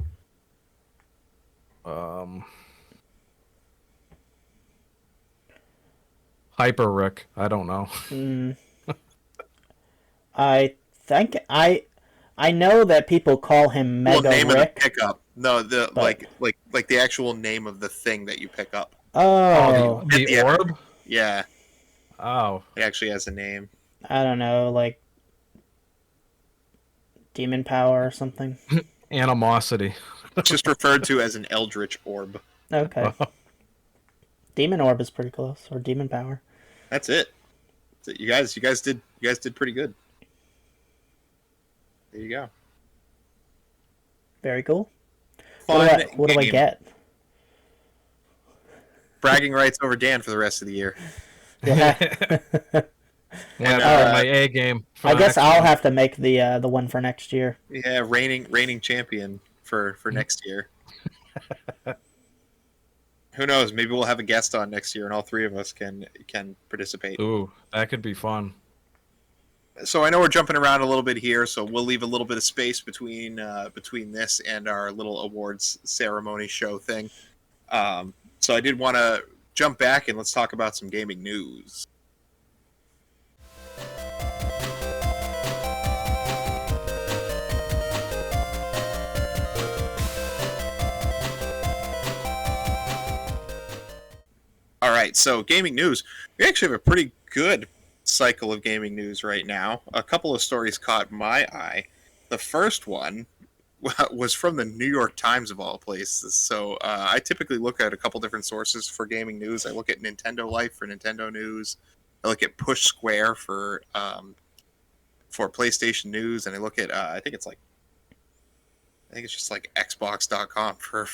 Hyper Rick. I don't know. I think I know that people call him Well, Mega name of the Rick. pickup. No, the But- like the actual name of the thing that you pick up. Oh, the Yeah. orb. Yeah, Oh, it actually has a name. I don't know, like demon power or something. animosity. It's just referred to as an eldritch orb. Okay. Demon orb is pretty close, or demon power. That's it. You guys did pretty good. There you go. Very cool. Fun What do I game. get? Bragging rights over Dan for the rest of the year. Yeah. Went uh, my A game. for I the guess next I'll one. have to make the one for next year. Yeah, reigning champion for next year. Who knows? Maybe we'll have a guest on next year, and all three of us can participate. Ooh, that could be fun. So I know we're jumping around a little bit here, so we'll leave a little bit of space between this and our little awards ceremony show thing. So I did want to jump back and let's talk about some gaming news. All right, so gaming news. We actually have a pretty good cycle of gaming news right now. A couple of stories caught my eye. The first one was from the New York Times of all places. So I typically look at a couple different sources for gaming news. I look at Nintendo Life for Nintendo news. I look at Push Square for PlayStation news, and I look at I think it's just like Xbox.com for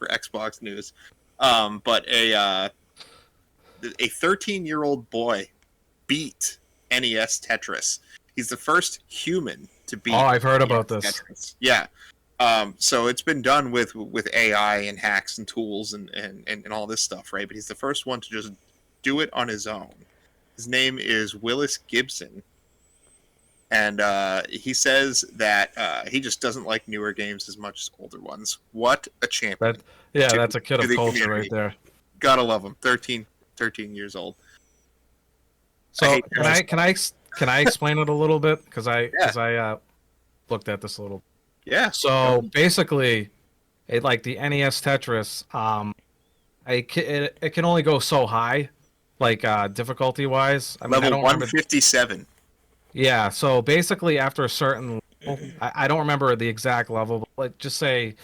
Xbox news. But a 13-year-old boy beat NES Tetris. He's the first human to beat. Oh, I've heard NES about this. Tetris. Yeah. So it's been done with AI and hacks and tools and all this stuff, right? But he's the first one to just do it on his own. His name is Willis Gibson. And he says that he just doesn't like newer games as much as older ones. What a champion. That's a kid to of the culture community. right there. Gotta love him. 13 years old. So hate can I explain it a little bit because I looked at this a little. Yeah. So basically, like the NES Tetris, it can only go so high like difficulty wise. I mean, I Level don't remember. 157. Yeah, so basically after a certain level, I don't remember the exact level, but like just say,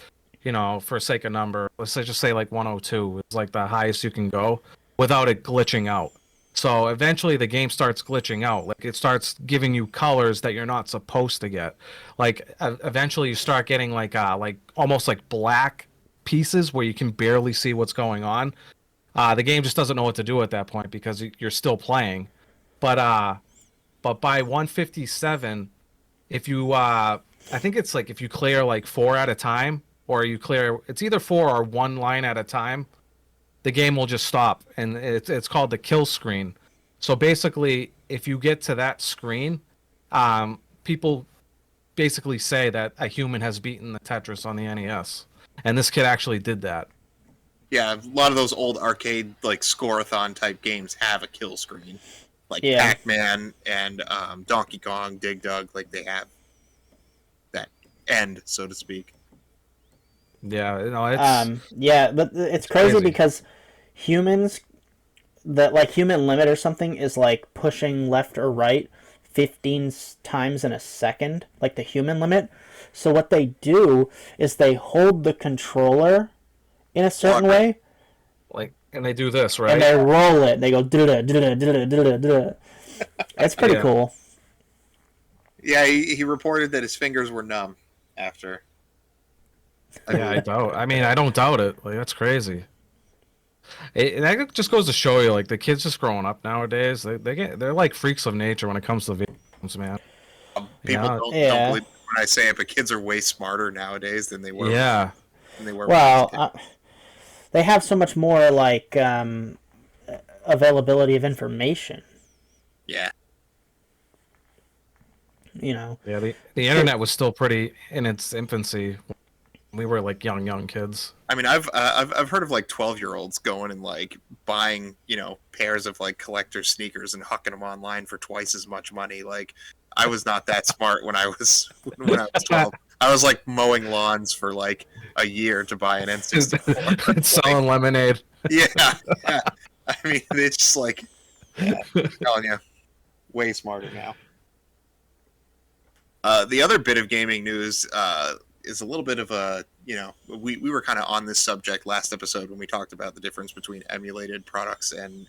for sake of number, just say like 102 is like the highest you can go without it glitching out. So eventually the game starts glitching out. Like it starts giving you colors that you're not supposed to get. Like eventually you start getting like almost like black pieces where you can barely see what's going on. The game just doesn't know what to do at that point because you're still playing. But by 157, if you I think it's like if you clear like four at a time, or you clear, it's either four or one line at a time, the game will just stop, and it's called the kill screen. So basically, if you get to that screen, people basically say that a human has beaten the Tetris on the NES, and this kid actually did that. Yeah, a lot of those old arcade like scoreathon type games have a kill screen, like Yeah. Pac-Man and Donkey Kong, Dig Dug. Like they have that end, so to speak. Yeah, it's Yeah, but it's crazy because humans, that like human limit or something is like pushing left or right 15 times in a second, like the human limit. So what they do is they hold the controller in a certain way, like, and they do this, and right? they roll it. They go da da da da da da. It's pretty Yeah. cool. Yeah, he reported that his fingers were numb after. Yeah, I doubt. I mean, I don't doubt it. Like that's crazy. That just goes to show you, like the kids just growing up nowadays. They're like freaks of nature when it comes to video games, man. People Yeah. don't believe when I say it, but kids are way smarter nowadays than they were. Yeah. Than they were. When I was a Well, kid. they have so much more like availability of information. Yeah. Yeah, The internet was still pretty in its infancy. We were like young kids. I mean, I've heard of like 12-year-olds going and like buying pairs of like collector sneakers and hucking them online for twice as much money. Like I was not that smart when I was 12. I was like mowing lawns for like a year to buy an N64. It's selling lemonade. Yeah, yeah. I mean, it's just like, yeah, I'm telling you, way smarter now. The other bit of gaming news is a little bit of a, we were kind of on this subject last episode when we talked about the difference between emulated products and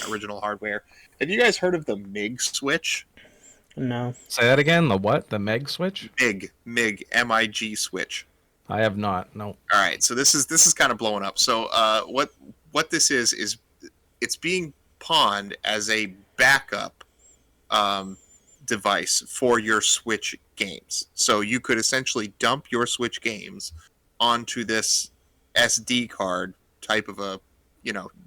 original hardware. Have you guys heard of the MIG switch? no. Say that again. The what? The Meg switch? MIG, MIG switch. I have not. No. All right, so this is kind of blowing up. So what this is it's being pawned as a backup device for your Switch games. So you could essentially dump your Switch games onto this SD card type of a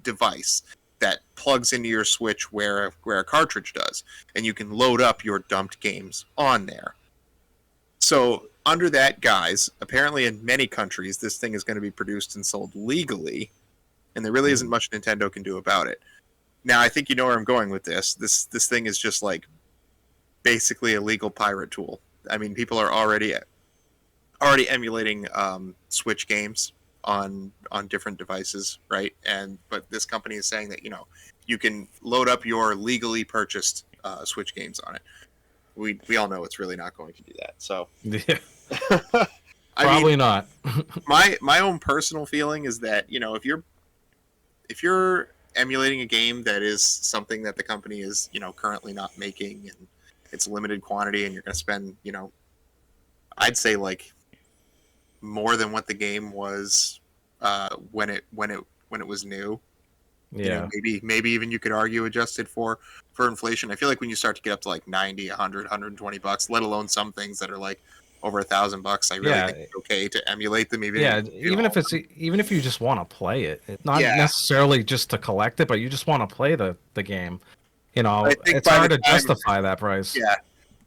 device that plugs into your Switch where a cartridge does, and you can load up your dumped games on there. So under that guise, apparently in many countries this thing is going to be produced and sold legally, and there really isn't much Nintendo can do about it. Now I think you know where I'm going with this. This thing is just like basically a legal pirate tool. I mean, people are already emulating Switch games on different devices, right? But this company is saying that you can load up your legally purchased Switch games on it. We all know it's really not going to do that. So Yeah. Probably not. my own personal feeling is that if you're emulating a game that is something that the company is currently not making, and it's a limited quantity, and you're going to spend I'd say like more than what the game was when it was new. Yeah. Maybe even you could argue adjusted for inflation. I feel like when you start to get up to like 90, 100, $120, let alone some things that are like over $1,000, I really think it's okay to emulate them. Even if you just want to play it, it's not necessarily just to collect it, but you just want to play the game. It's hard to justify that price. Yeah,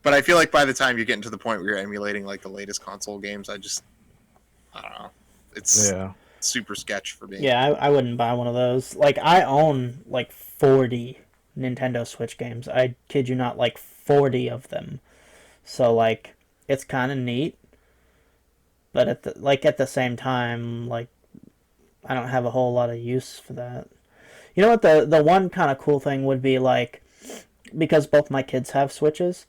but I feel like by the time you get into the point where you're emulating like the latest console games, I don't know. It's super sketch for me. Yeah, I wouldn't buy one of those. Like, I own like 40 Nintendo Switch games. I kid you not, like 40 of them. So like, it's kind of neat, but at the same time, like, I don't have a whole lot of use for that. You know what the one kind of cool thing would be, like, because both my kids have Switches,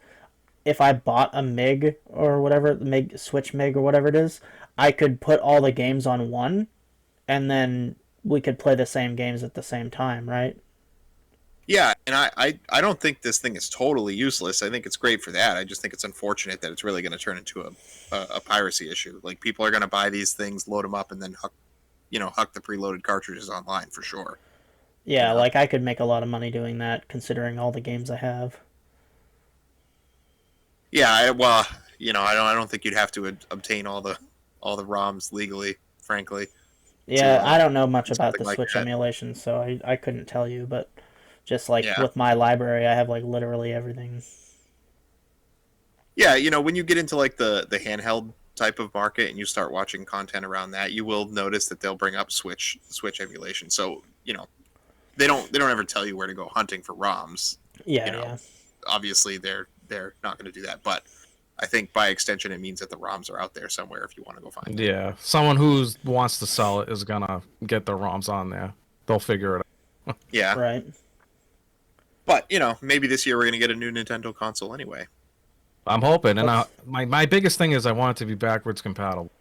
if I bought a MiG or whatever, Switch MiG or whatever it is, I could put all the games on one, and then we could play the same games at the same time, right? Yeah, and I don't think this thing is totally useless. I think it's great for that. I just think it's unfortunate that it's really going to turn into a piracy issue. Like, people are going to buy these things, load them up, and then huck the preloaded cartridges online for sure. Yeah, like I could make a lot of money doing that, considering all the games I have. Yeah, I don't think you'd have to obtain all the ROMs legally, frankly. Yeah, I don't know much about something the like Switch that. emulation, so I couldn't tell you, but just like Yeah. with my library, I have like literally everything. Yeah, when you get into like the handheld type of market and you start watching content around that, you will notice that they'll bring up Switch emulation. So, they don't ever tell you where to go hunting for ROMs. Yeah, You know, yeah. Obviously they're not going to do that, but I think by extension it means that the ROMs are out there somewhere if you want to go find them. Yeah, someone who wants to sell it is gonna get their ROMs on there. They'll figure it out. Yeah. Right. But, maybe this year we're going to get a new Nintendo console anyway. I'm hoping, and Let's- my biggest thing is I want it to be backwards compatible.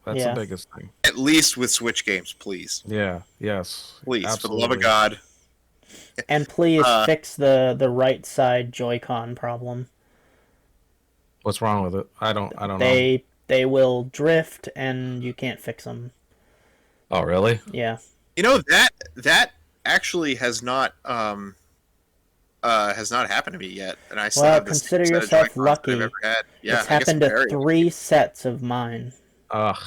That's Yeah. the biggest thing. At least with Switch games, please. Yeah. Yes. Please, Absolutely. for the love of God. And please Uh, fix the right side Joy-Con problem. What's wrong with it? I don't know. They will drift, and you can't fix them. Oh, really? Yeah. That actually has not happened to me yet, and I still Well, have this consider set of yourself Joy-Cons that lucky. I've ever had. Yeah, It's I guess happened I'm to very 3 sets of mine. Ugh.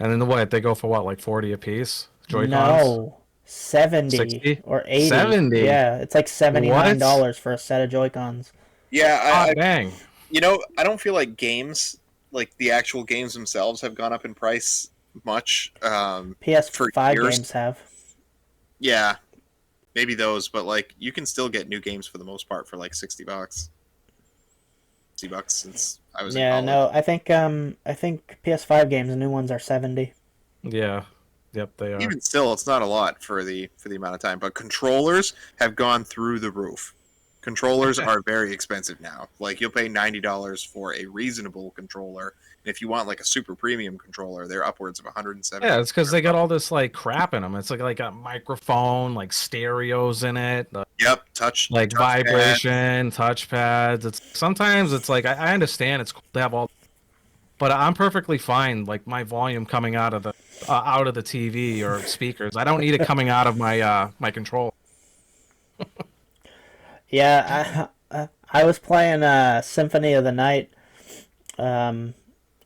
And then what? They go for what, like 40 a piece? Joy-Cons? No, 70 60? or 80. 70? Yeah, it's like $79 for a set of Joy-Cons. Yeah, Ah, dang. I don't feel like games, like the actual games themselves, have gone up in price much. PS5 years. games have. Yeah, maybe those, but like you can still get new games for the most part for like $60. $60 since I was in Yeah, college. no, I think PS5 games, the new ones are 70. Yeah. Yep, they are. Even still, it's not a lot for the amount of time. But controllers have gone through the roof. Controllers are very expensive now. Like, you'll pay $90 for a reasonable controller, and if you want like a super premium controller, they're upwards of $170. Yeah, it's because they got all this like crap in them. It's like a microphone, like stereos in it, Yep, touch like touchpad. vibration, touchpads. Sometimes it's like I understand it's cool to have all, but I'm perfectly fine. Like my volume coming out of the TV or speakers. I don't need it coming out of my control. Yeah, I was playing Symphony of the Night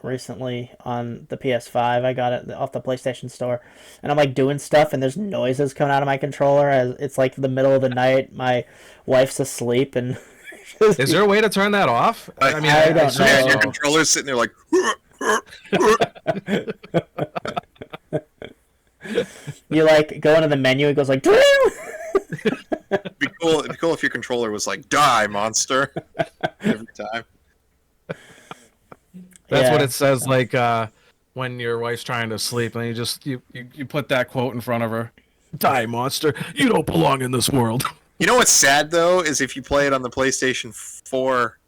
recently on the PS5. I got it off the PlayStation Store, and I'm like doing stuff, and there's noises coming out of my controller as it's like the middle of the night. My wife's asleep, and Is there a way to turn that off? I don't assume know. Yeah, your so. controller's sitting there like. you like go into the menu, it goes like. It'd be cool if your controller was like, "Die, monster!" every time. That's Yeah. what it says. Like when your wife's trying to sleep, and you put that quote in front of her. Die, monster! You don't belong in this world. You know what's sad though is if you play it on the PlayStation 4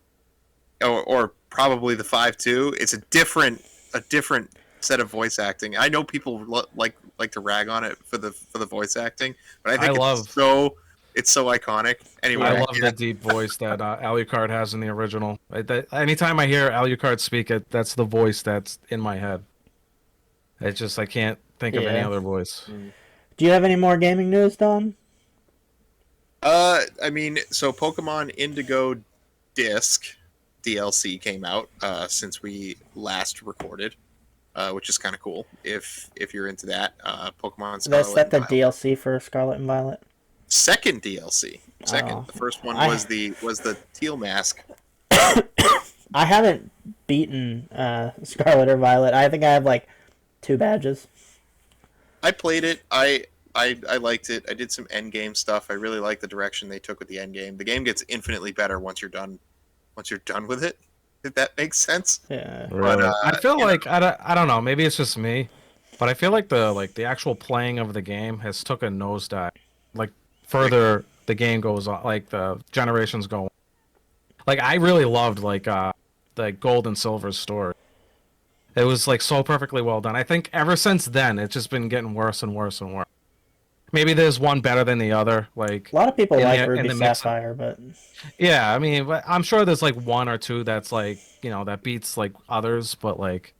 or probably the 5 too, it's a different set of voice acting. I know people like to rag on it for the voice acting, but I think it's so iconic. Anyway, I love the deep voice that Alucard has in the original. Anytime I hear Alucard speak, that's the voice that's in my head. It's just I can't think of any Yeah. other voice. Do you have any more gaming news, Don? I mean, so Pokemon Indigo Disc DLC came out since we last recorded, which is kind of cool. If you're into that, Pokemon Scarlet. Is that the and Violet. DLC for Scarlet and Violet? Second DLC. Second. Oh. The first one I- was the teal mask. I haven't beaten Scarlet or Violet. I think I have like 2 badges. I played it. I liked it. I did some end game stuff. I really like the direction they took with the end game. The game gets infinitely better once you're done with it. If that makes sense. Yeah. But, I feel like I don't know. Maybe it's just me, but I feel like the actual playing of the game has took a nosedive like further the game goes on, like the generations go on. Like I really loved like the gold and silver story. It was like so perfectly well done. I think ever since then it's just been getting worse and worse and worse. Maybe there's one better than the other, like A lot of people in like in Ruby the mix. Sapphire, but Yeah, I mean, but I'm sure there's like one or two that's like, that beats like others, but like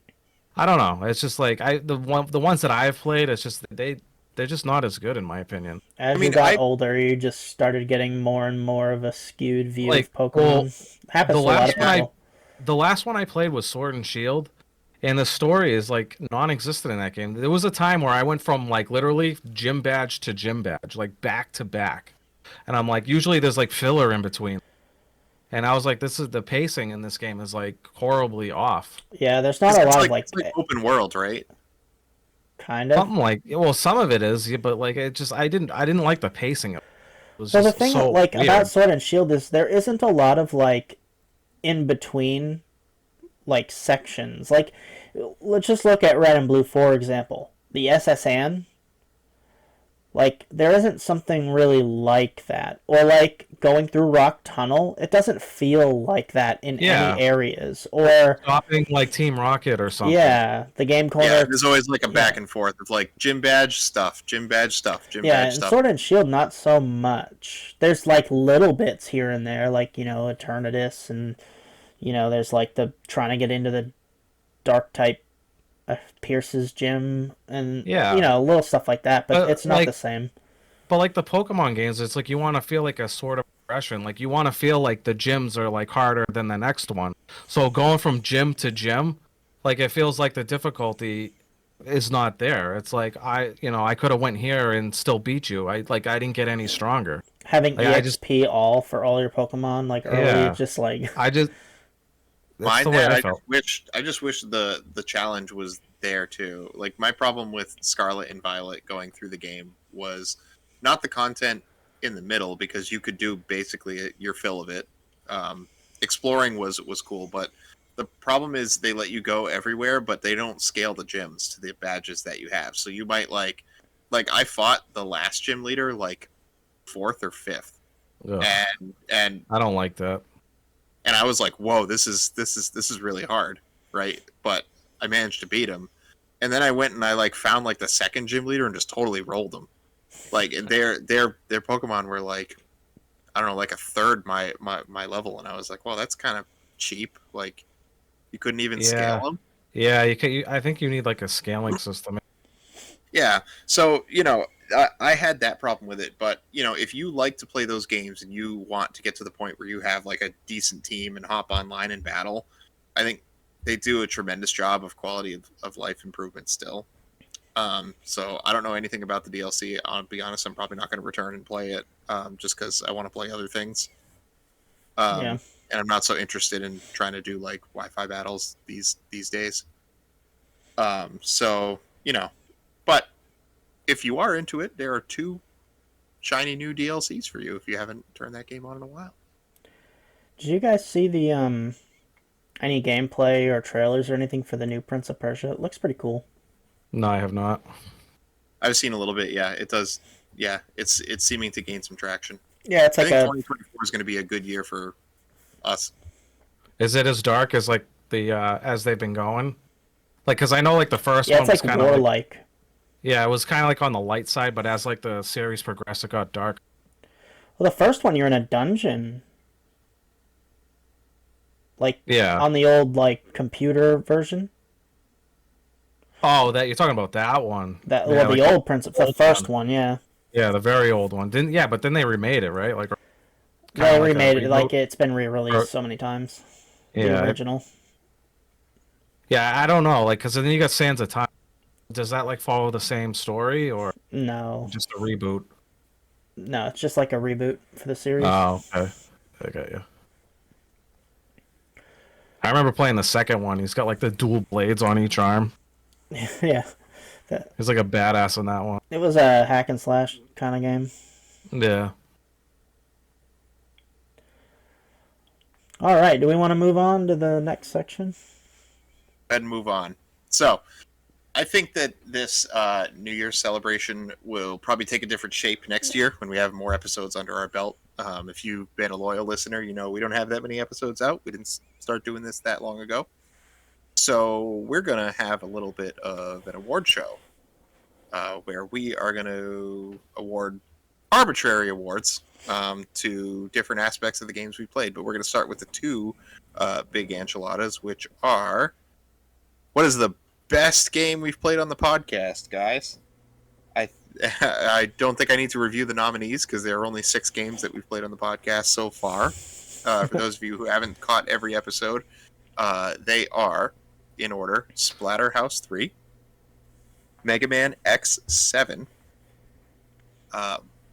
I don't know. It's just like the ones that I've played, it's just they're just not as good in my opinion. as I you mean, got older, you just started getting more and more of a skewed view Like, of well, Pokemon. Happens the to a lot of last one I people. the last one I played was Sword and Shield, and the story is like non-existent in that game. There was a time where I went from like literally gym badge to gym badge, like back to back. And I'm like, usually there's like filler in between. And I was like, this is the pacing in this game is like horribly off. Yeah, there's not it's, a it's lot of like like it's like open world, right? kind of. Something like, well, some of it is, yeah, but like it just I didn't like the pacing of it. It was Well, the just thing so like about weird. Sword and Shield is there isn't a lot of like in between like sections. Like let's just look at Red and Blue for example. The SSN, like there isn't something really like that. Or like going through Rock Tunnel, it doesn't feel like that in any Yeah, areas. Or stopping like Team Rocket or something. yeah, the game Yeah, corner. there's always like a back Yeah. and forth of like gym badge stuff, gym badge stuff, gym Yeah, badge and stuff. Sword and Shield not so much. There's like little bits here and there, like, Eternatus and there's like the trying to get into the dark type Pierce's gym and Yeah, little stuff like that, but but it's not the like same. but like the Pokemon games, it's like you want to feel like a sort of progression. Like you want to feel like the gyms are like harder than the next one. So going from gym to gym, like it feels like the difficulty is not there. It's like I could have went here and still beat you. I didn't get any stronger. Having Like I just EXP all for all your Pokemon like early, it's yeah. just like I just That's the Mind way that, I I felt. just wish the challenge was there too. Like my problem with Scarlet and Violet going through the game was not the content in the middle because you could do basically your fill of it. Exploring was cool, but the problem is they let you go everywhere, but they don't scale the gyms to the badges that you have. So you might like I fought the last gym leader like fourth or fifth, Ugh, and I don't like that. and I was like, "Whoa, this is really hard, right?" But I managed to beat him, and then I went and I like found like the second gym leader and just totally rolled him. Like their Pokemon were like, I don't know, like a third my level, and I was like, "Well, that's kind of cheap." Like you couldn't even scale Yeah. them. Yeah, I think you need like a scaling system. Yeah, so I had that problem with it, but if you like to play those games and you want to get to the point where you have like a decent team and hop online and battle, I think they do a tremendous job of quality of life improvement still. So I don't know anything about the DLC. I'll be honest, I'm probably not going to return and play it just because I want to play other things. yeah. And I'm not so interested in trying to do like Wi-Fi battles these days. So but if you are into it, there are two shiny new DLCs for you if you haven't turned that game on in a while. Did you guys see the any gameplay or trailers or anything for the new Prince of Persia? It looks pretty cool. No, I have not. I've seen a little bit. Yeah, it does. Yeah, it's seeming to gain some traction. Yeah, it's I like think a 2024 is going to be a good year for us. Is it as dark as like the as they've been going? Like, cause I know like the first yeah, one it's was like kind of like, warlike. yeah, it was kind of like on the light side, but as like the series progressed, it got dark. Well, the first one you're in a dungeon, like Yeah. on the old like computer version. Oh, that you're talking about that one? That Yeah, well, like the old Prince, the old first one. one, yeah. Yeah, the very old one. Didn't yeah, but then they remade it, right? Like kind They of like a remade it, reboot. like it's been Or, re-released so many times. The yeah, original. yeah. I don't know, like, cause then you got Sands of Time. Does that like follow the same story or No, just a reboot? no, it's just like a reboot for the series. Oh, okay. I got you. I remember playing the second one. He's got like the dual blades on each arm. Yeah, He's like a badass in that one. it was a hack and slash kind of game. Yeah. All right, do we want to move on to the next section? Go ahead and move on. So, I think that this New Year's celebration will probably take a different shape next year when we have more episodes under our belt. If you've been a loyal listener, you know we don't have that many episodes out. We didn't start doing this that long ago. So we're going to have a little bit of an award show where we are going to award arbitrary awards to different aspects of the games we played. But we're going to start with the two big enchiladas, which are what is the best game we've played on the podcast, guys? I don't think I need to review the nominees because there are only 6 games that we've played on the podcast so far. For those of you who haven't caught every episode, they are, in order, Splatterhouse 3, Mega Man X7,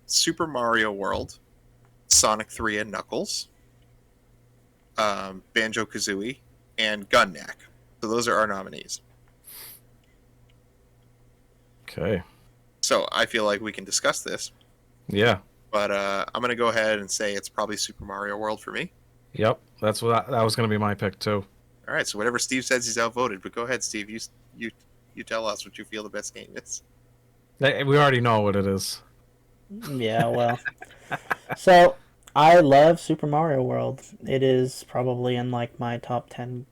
Super Mario World, Sonic 3 and Knuckles, Banjo-Kazooie, and Gun-Knack. So those are our nominees. Okay. So I feel like we can discuss this. Yeah. But I'm going to go ahead and say it's probably Super Mario World for me. Yep. That's what that was going to be my pick too. All right. So whatever Steve says, he's outvoted. But go ahead, Steve. You tell us what you feel the best game is. We already know what it is. Yeah, well. So, I love Super Mario World. It is probably in, like, my top 10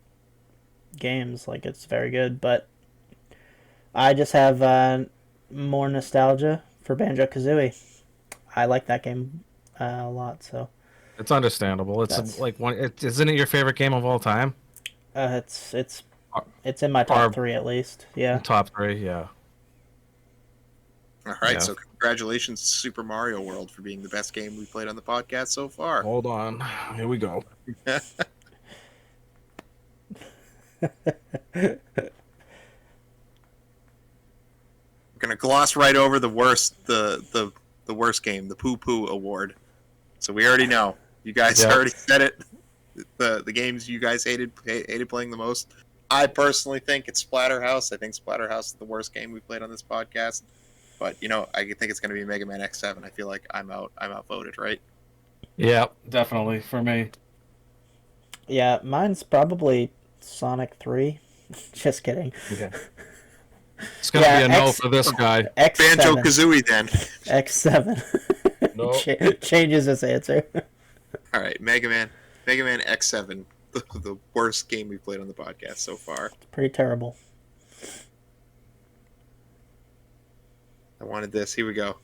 games. Like, it's very good. But I just have more nostalgia for Banjo-Kazooie. I like that game a lot, so... It's understandable. It's like one. Isn't it your favorite game of all time? It's in my top 3 at least. Yeah. Top 3, yeah. All right. Yeah. So congratulations, Super Mario World, for being the best game we played on the podcast so far. Hold on. Here we go. We're gonna gloss right over the worst, the worst game, the Poo Poo Award. So we already know. You guys already said it. The games you guys hated playing the most. I personally think it's Splatterhouse. I think Splatterhouse is the worst game we played on this podcast. But you know, I think it's going to be Mega Man X7. I feel like I'm outvoted, right? Yeah, definitely for me. Yeah, mine's probably Sonic 3. Just kidding. Okay. It's going to be a no for this guy. X7. Banjo-Kazooie then. X7. Nope. Changes his answer. All right, Mega Man X7, the worst game we played on the podcast so far. Pretty terrible. I wanted this. Here we go.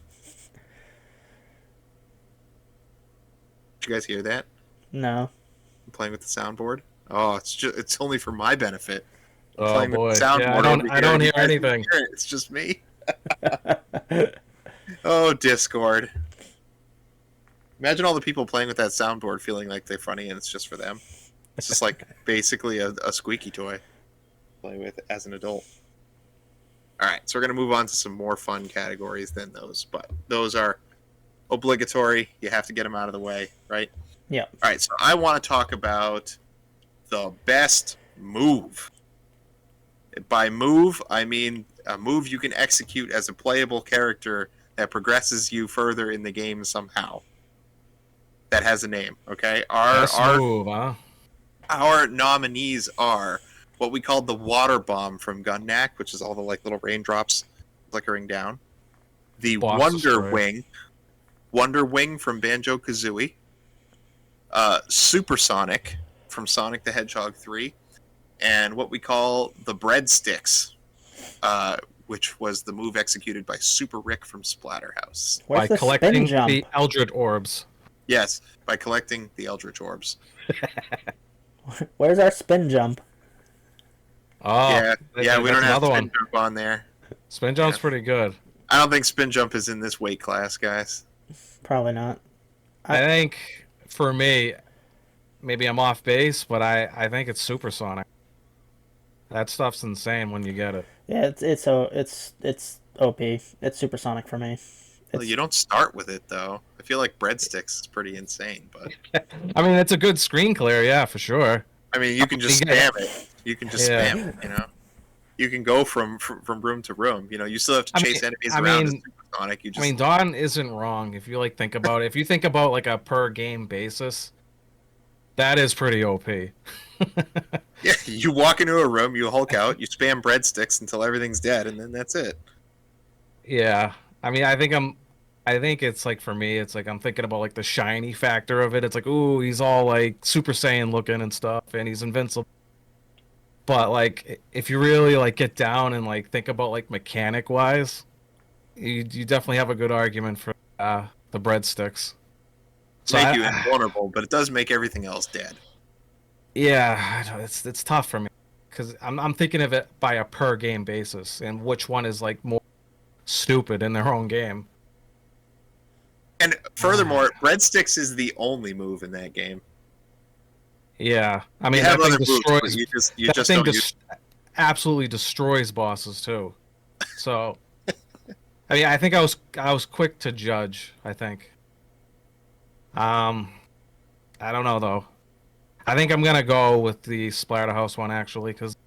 Did you guys hear that? No. I'm playing with the soundboard. Oh, it's only for my benefit. Oh Playing boy. with the soundboard Yeah, over I don't You hear guys anything. hear it. It's just me. Oh, Discord. Imagine all the people playing with that soundboard feeling like they're funny and it's just for them. It's just like basically a squeaky toy to play with as an adult. All right, so we're going to move on to some more fun categories than those, but those are obligatory. You have to get them out of the way, right? Yeah. All right, so I want to talk about the best move. By move, I mean a move you can execute as a playable character that progresses you further in the game somehow. That has a name, okay? Best move, huh? Our nominees are what we called the water bomb from Gun-Knack, which is all the like little raindrops flickering down. The Wonder Wing from Banjo-Kazooie. Supersonic from Sonic the Hedgehog 3. And what we call the breadsticks, which was the move executed by Super Rick from Splatterhouse. Where's By the collecting spin jump? the Eldritch Orbs. Yes, by collecting the Eldritch Orbs. Where's our spin jump? Oh, yeah, we that's don't have another Spin one. Jump on there. Spin Jump's pretty good. I don't think Spin Jump is in this weight class, guys. Probably not. I think for me, maybe I'm off base, but I think it's Supersonic. That stuff's insane when you get it. Yeah, it's OP. It's supersonic for me. Well, you don't start with it though. I feel like breadsticks is pretty insane, but I mean, it's a good screen clear, yeah, for sure. I mean, you can just spam it. You can just spam it. You know, you can go from room to room. You know, you still have to chase enemies around as Supersonic. You just. I mean, Don isn't wrong if you like think about it. If you think about like a per game basis, That is pretty OP. Yeah, you walk into a room, you Hulk out, you spam breadsticks until everything's dead, and then that's it. Yeah. I mean, I think it's like for me, it's like I'm thinking about like the shiny factor of it. It's like, ooh, he's all like Super Saiyan looking and stuff, and he's invincible. But like, if you really like get down and like think about like mechanic wise, you definitely have a good argument for the breadsticks. So Make you invulnerable, but it does make everything else dead. yeah, it's tough for me because I'm thinking of it by a per game basis and which one is like more stupid in their own game. And furthermore, breadsticks is the only move in that game. Yeah, I You mean have that thing other moves, but destroys you that just thing don't use. absolutely destroys bosses too. So I mean, I think I was quick to judge. I think. Um, I don't know though. I think I'm gonna go with the Splatterhouse one actually, because,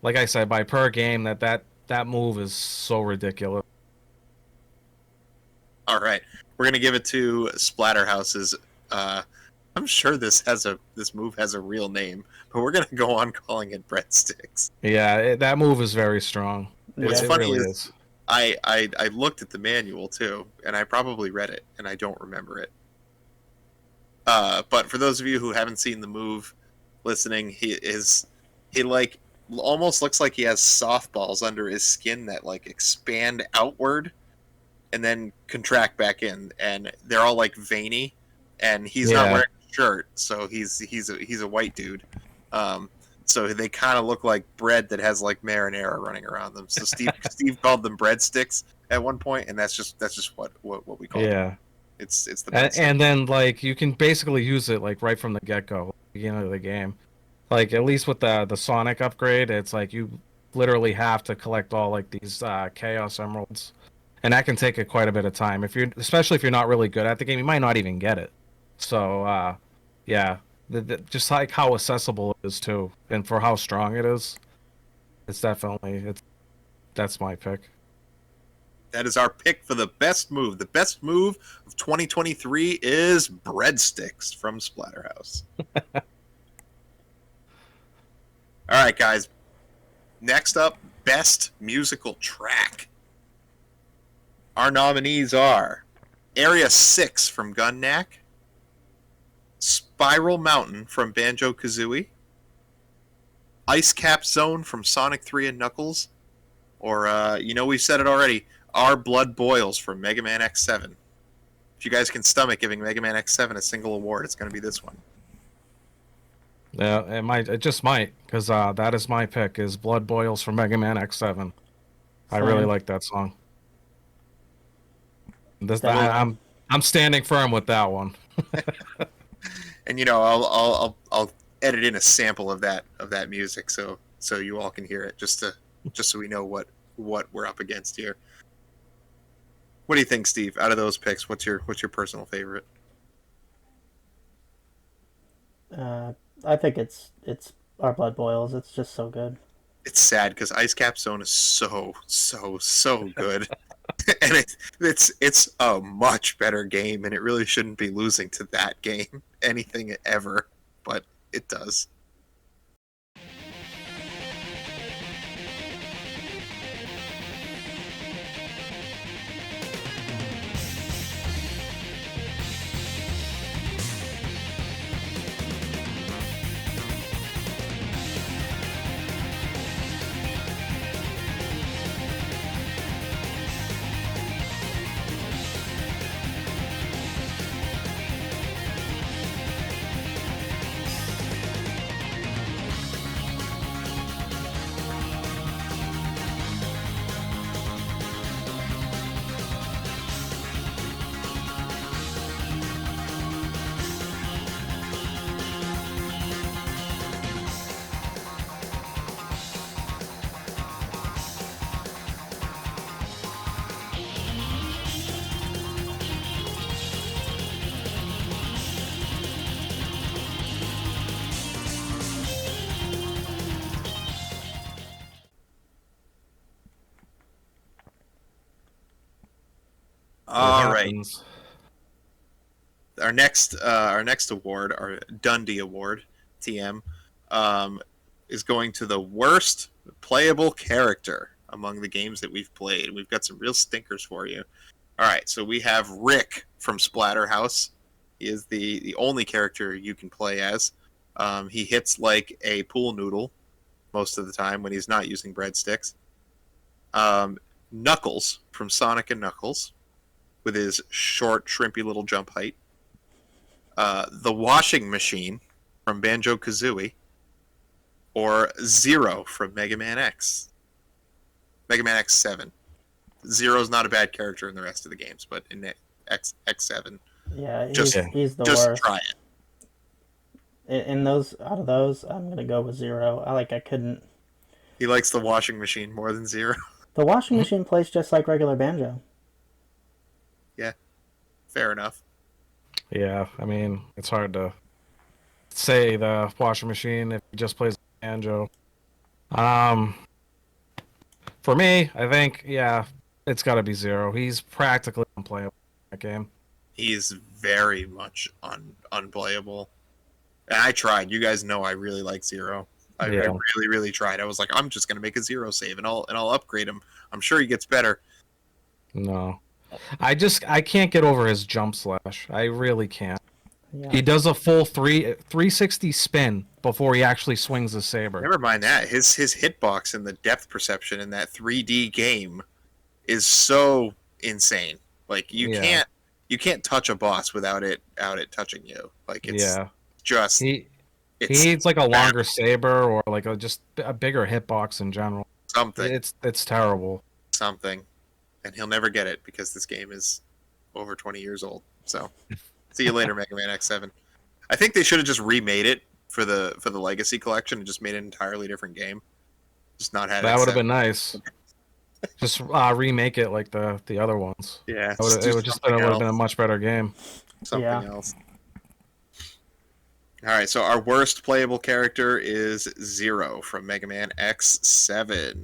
like I said, by per game, that move is so ridiculous. All right, we're gonna give it to Splatterhouse's. Uh, I'm sure this move has a real name, but we're gonna go on calling it breadsticks. Yeah, that move is very strong. What's Yeah. It funny really is is. I looked at the manual too, and I probably read it, and I don't remember it. But for those of you who haven't seen the move, listening, he like almost looks like he has softballs under his skin that like expand outward and then contract back in, and they're all like veiny, and he's not Yeah, wearing a shirt, so he's a white dude. Um, so they kind of look like bread that has like marinara running around them. So Steve called them breadsticks at one point, and that's just what we call them. yeah. It's the breadstick. And then like you can basically use it like right from the get go, beginning of the game. Like at least with the Sonic upgrade, it's like you literally have to collect all like these Chaos Emeralds, and that can take quite a bit of time. If you're especially if you're not really good at the game, you might not even get it. So yeah, just like how accessible it is too, and for how strong it is, that's my pick. That is our pick for the best move. The best move of 2023 is breadsticks from Splatterhouse. All right, guys. Next up, best musical track. Our nominees are Area 6 from Gunnack, Spiral Mountain from Banjo-Kazooie, Ice Cap Zone from Sonic 3 and Knuckles, or, we've said it already, Our Blood Boils from Mega Man X7. If you guys can stomach giving Mega Man X7 a single award, it's going to be this one. Yeah, it just might, because that is my pick. Is Blood Boils from Mega Man X7. I really Same. like that song. Definitely. I'm standing firm with that one. And I'll edit in a sample of that music so you all can hear it just so we know what we're up against here. What do you think, Steve? Out of those picks, what's your personal favorite? I think it's Our Blood Boils. It's just so good. It's sad because Ice Cap Zone is so good, and it's a much better game, and it really shouldn't be losing to that game anything ever, but it does. It All right. happens. our next award, our Dundee Award, TM, is going to the worst playable character among the games that we've played. We've got some real stinkers for you. All right, so we have Rick from Splatterhouse. He is the only character you can play as. He hits like a pool noodle most of the time when he's not using breadsticks. Knuckles from Sonic and Knuckles with his short, shrimpy little jump height. The Washing Machine from Banjo-Kazooie. Or Zero from Mega Man X. Mega Man X7. Zero's not a bad character in the rest of the games, but in X7, Yeah, just he's the just worst. try it. In those, out of those, I'm gonna go with Zero. I couldn't. He likes the Washing Machine more than Zero. The washing machine plays just like regular Banjo. Yeah, fair enough. Yeah, I mean, it's hard to say the washing machine if he just plays banjo. For me, I think, yeah, it's got to be Zero. He's practically unplayable in that game. He's very much unplayable. And I tried. You guys know I really like Zero. I really, really tried. I was like, I'm just gonna make a Zero save and I'll upgrade him. I'm sure he gets better. No. I can't get over his jump slash. I really can't. Yeah. He does a full 360 spin before he actually swings the saber. Never mind that. His hitbox and the depth perception in that 3D game is so insane. Like you can't touch a boss without it touching you. Like it's just he needs like a longer saber or like just a bigger hitbox in general. Something. It's terrible. Something. And he'll never get it because this game is over 20 years old. So, see you later, Mega Man X7. I think they should have just remade it for the Legacy Collection and just made an entirely different game. Just not had that would have been nice. Just remake it like the other ones. Yeah, it would have been a much better game. Something else. All right, so our worst playable character is Zero from Mega Man X7.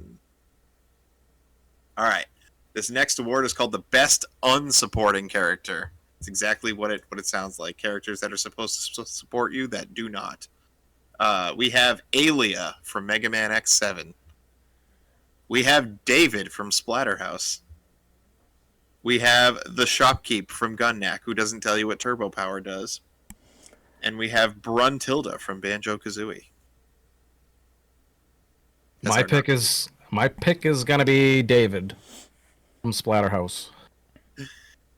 All right. This next award is called the Best Unsupporting Character. It's exactly what it sounds like. Characters that are supposed to support you that do not. We have Alia from Mega Man X7. We have David from Splatterhouse. We have the Shopkeep from Gunnak, who doesn't tell you what Turbo Power does. And we have Bruntilda from Banjo-Kazooie. My pick is gonna be David from Splatterhouse.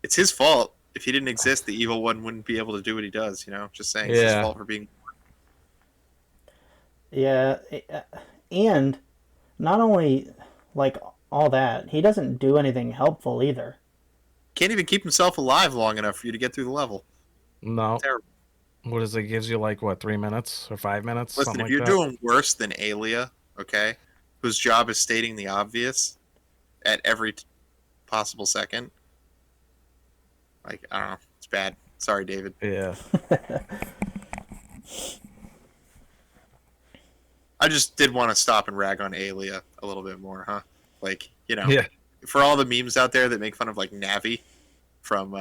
It's his fault. If he didn't exist, the evil one wouldn't be able to do what he does, Just saying, it's his fault for being... Yeah, and not only, like, all that, he doesn't do anything helpful either. Can't even keep himself alive long enough for you to get through the level. No. Terrible. What is it? Gives you, 3 minutes or 5 minutes? Listen, if you're doing worse than Alia, okay, whose job is stating the obvious at every possible second, I don't know. It's bad. Sorry, David. Yeah. I just did want to stop and rag on Alia a little bit more, huh? Yeah. For all the memes out there that make fun of Navi from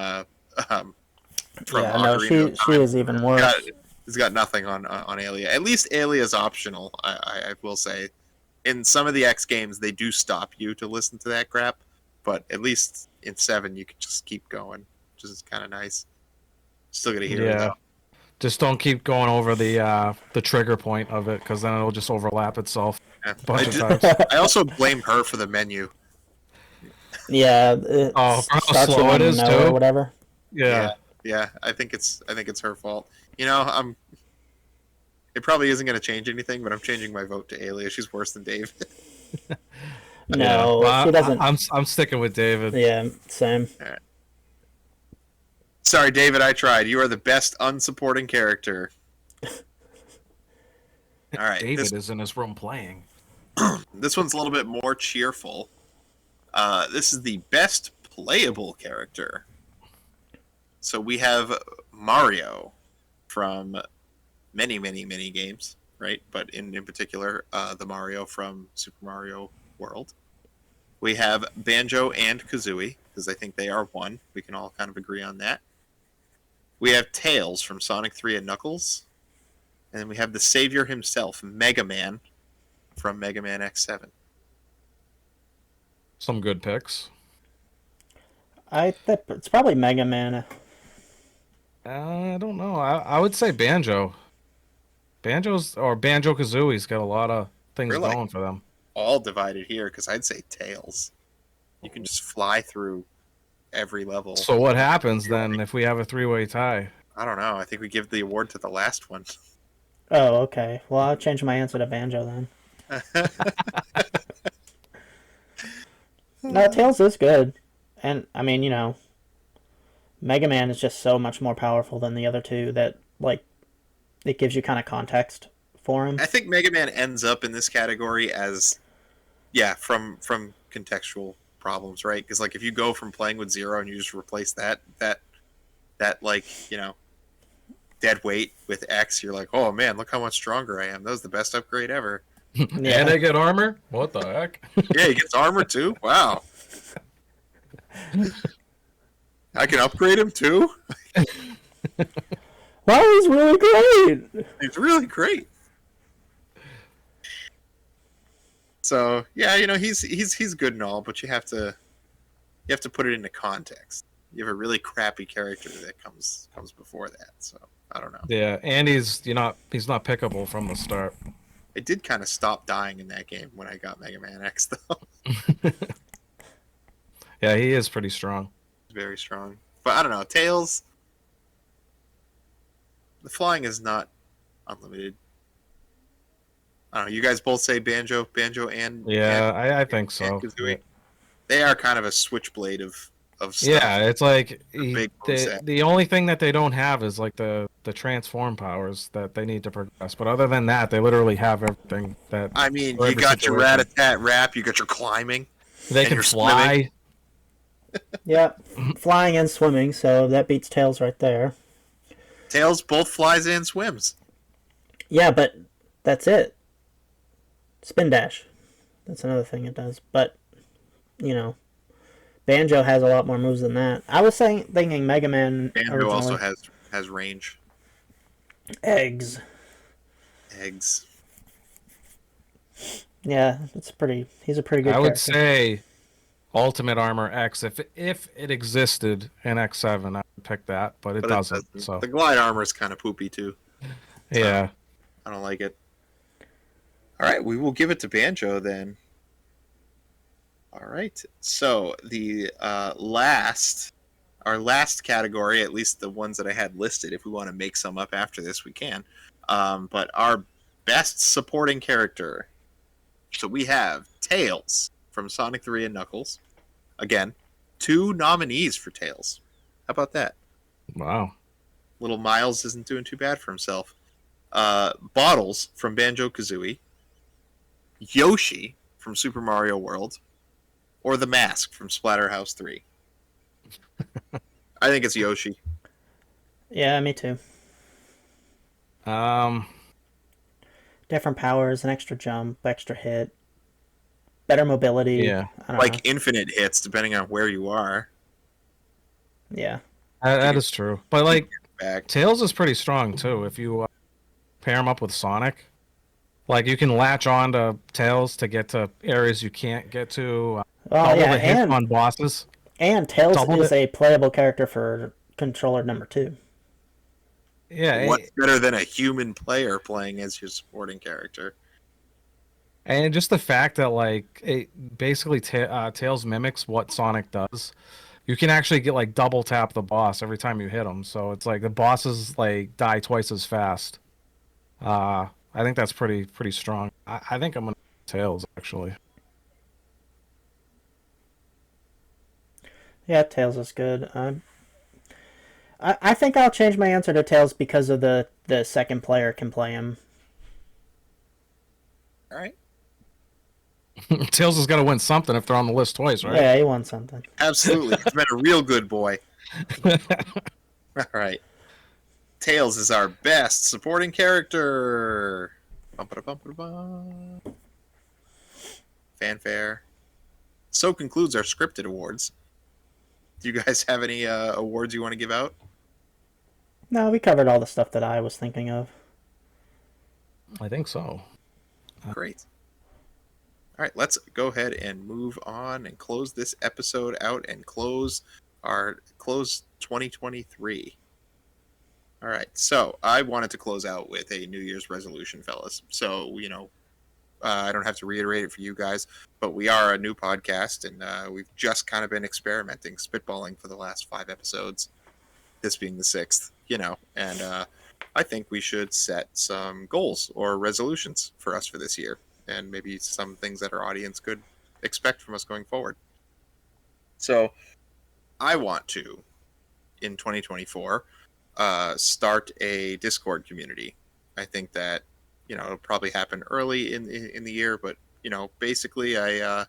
Ocarina she is even worse. He's got nothing on Alia. At least Alia is optional, I will say. In some of the X games, they do stop you to listen to that crap, but at least in 7, you can just keep going, which is kind of nice. Still gonna hear it, though. Just don't keep going over the trigger point of it, because then it'll just overlap itself a bunch of times. I also blame her for the menu. Yeah. For how slow it is, too? Or whatever. Yeah. Yeah, I think it's her fault. It probably isn't going to change anything, but I'm changing my vote to Alia. She's worse than Dave. No, well, she doesn't. I'm sticking with David. Yeah, same. Right. Sorry, David, I tried. You are the best unsupporting character. All right. David is in his room playing. This one's a little bit more cheerful. This is the best playable character. So we have Mario from many, many, many games, right? But in particular, the Mario from Super Mario World. We have Banjo and Kazooie, because I think they are one. We can all kind of agree on that. We have Tails from Sonic 3 and Knuckles. And then we have the savior himself, Mega Man, from Mega Man X7. Some good picks. It's probably Mega Man. I don't know. I would say Banjo. Banjo Kazooie's got a lot of things We're like going for them. all divided here because I'd say Tails. You can just fly through every level. So what happens then if we have a three-way tie? I don't know. I think we give the award to the last one. Oh, okay. Well, I'll change my answer to Banjo then. No, Tails is good. And, I mean, Mega Man is just so much more powerful than the other two that, like, it gives you kind of context for him. I think Mega Man ends up in this category as, yeah, from contextual problems, right? Because like if you go from playing with Zero and you just replace that like dead weight with X, you're like, oh man, look how much stronger I am. That was the best upgrade ever. Yeah. And I get armor? What the heck? Yeah, he gets armor too. Wow. I can upgrade him too. Wow, he's really great! He's really great. So yeah, he's good and all, but you have to put it into context. You have a really crappy character that comes before that. So I don't know. Yeah, and he's not pickable from the start. I did kind of stop dying in that game when I got Mega Man X though. Yeah, he is pretty strong. Very strong, but I don't know. Tails, the flying is not unlimited. I don't know. You guys both say Banjo and I think so. Kazooie. They are kind of a switchblade of stuff. Yeah, it's like big set. the only thing that they don't have is like the transform powers that they need to progress. But other than that, they literally have everything that. I mean, for you every got your situation. rat-a-tat rap, you got your climbing. They and can you're fly. swimming. Yep, flying and swimming, so that beats Tails right there. Tails both flies and swims. Yeah, but that's it. Spin dash. That's another thing it does. But, Banjo has a lot more moves than that. I was thinking Mega Man Banjo originally. also has range. Eggs. Yeah, he's a pretty good character. I would say Ultimate Armor X. If it existed in X7, I would pick that, but it doesn't. So the glide armor is kind of poopy too. yeah. I don't like it. All right, we will give it to Banjo then. All right, so the our last category, at least the ones that I had listed. If we want to make some up after this, we can. But our best supporting character. So we have Tails from Sonic 3 and Knuckles. Again, 2 nominees for Tails. How about that? Wow. Little Miles isn't doing too bad for himself. Bottles from Banjo-Kazooie. Yoshi from Super Mario World. Or the Mask from Splatterhouse 3. I think it's Yoshi. Yeah, me too. Different powers, an extra jump, extra hit, better mobility. Yeah. I don't Like know. infinite hits, depending on where you are. Yeah. That is true. But like Back. Tails is pretty strong too. If you pair him up with Sonic, like you can latch on to Tails to get to areas you can't get to. Well, yeah, the hits and on bosses. Tails double is a playable character for controller number 2. Yeah, What's better than a human player playing as your supporting character? and just the fact that like it basically Tails mimics what Sonic does. You can actually get like double tap the boss every time you hit him, so it's like the bosses like die twice as fast. I think that's pretty strong. I think I'm gonna Tails actually. Yeah, Tails is good. I think I'll change my answer to Tails because of the second player can play him. All right. Tails has got to win something if they're on the list twice, right? Yeah, he won something. Absolutely. He's been a real good boy. All right. Tails is our best supporting character. Bum-ba-da-bum-ba-da-bum. Fanfare. So concludes our scripted awards. Do you guys have any awards you want to give out? No, we covered all the stuff that I was thinking of. I think so. Great. All right, let's go ahead and move on and close this episode out and close 2023. All right, so I wanted to close out with a New Year's resolution, fellas. So, I don't have to reiterate it for you guys, but we are a new podcast, and we've just kind of been experimenting, spitballing for the last 5 episodes, this being the 6th, and I think we should set some goals or resolutions for us for this year, and maybe some things that our audience could expect from us going forward. So, I want to, in 2024, start a Discord community. I think that it'll probably happen early in the year, but basically, I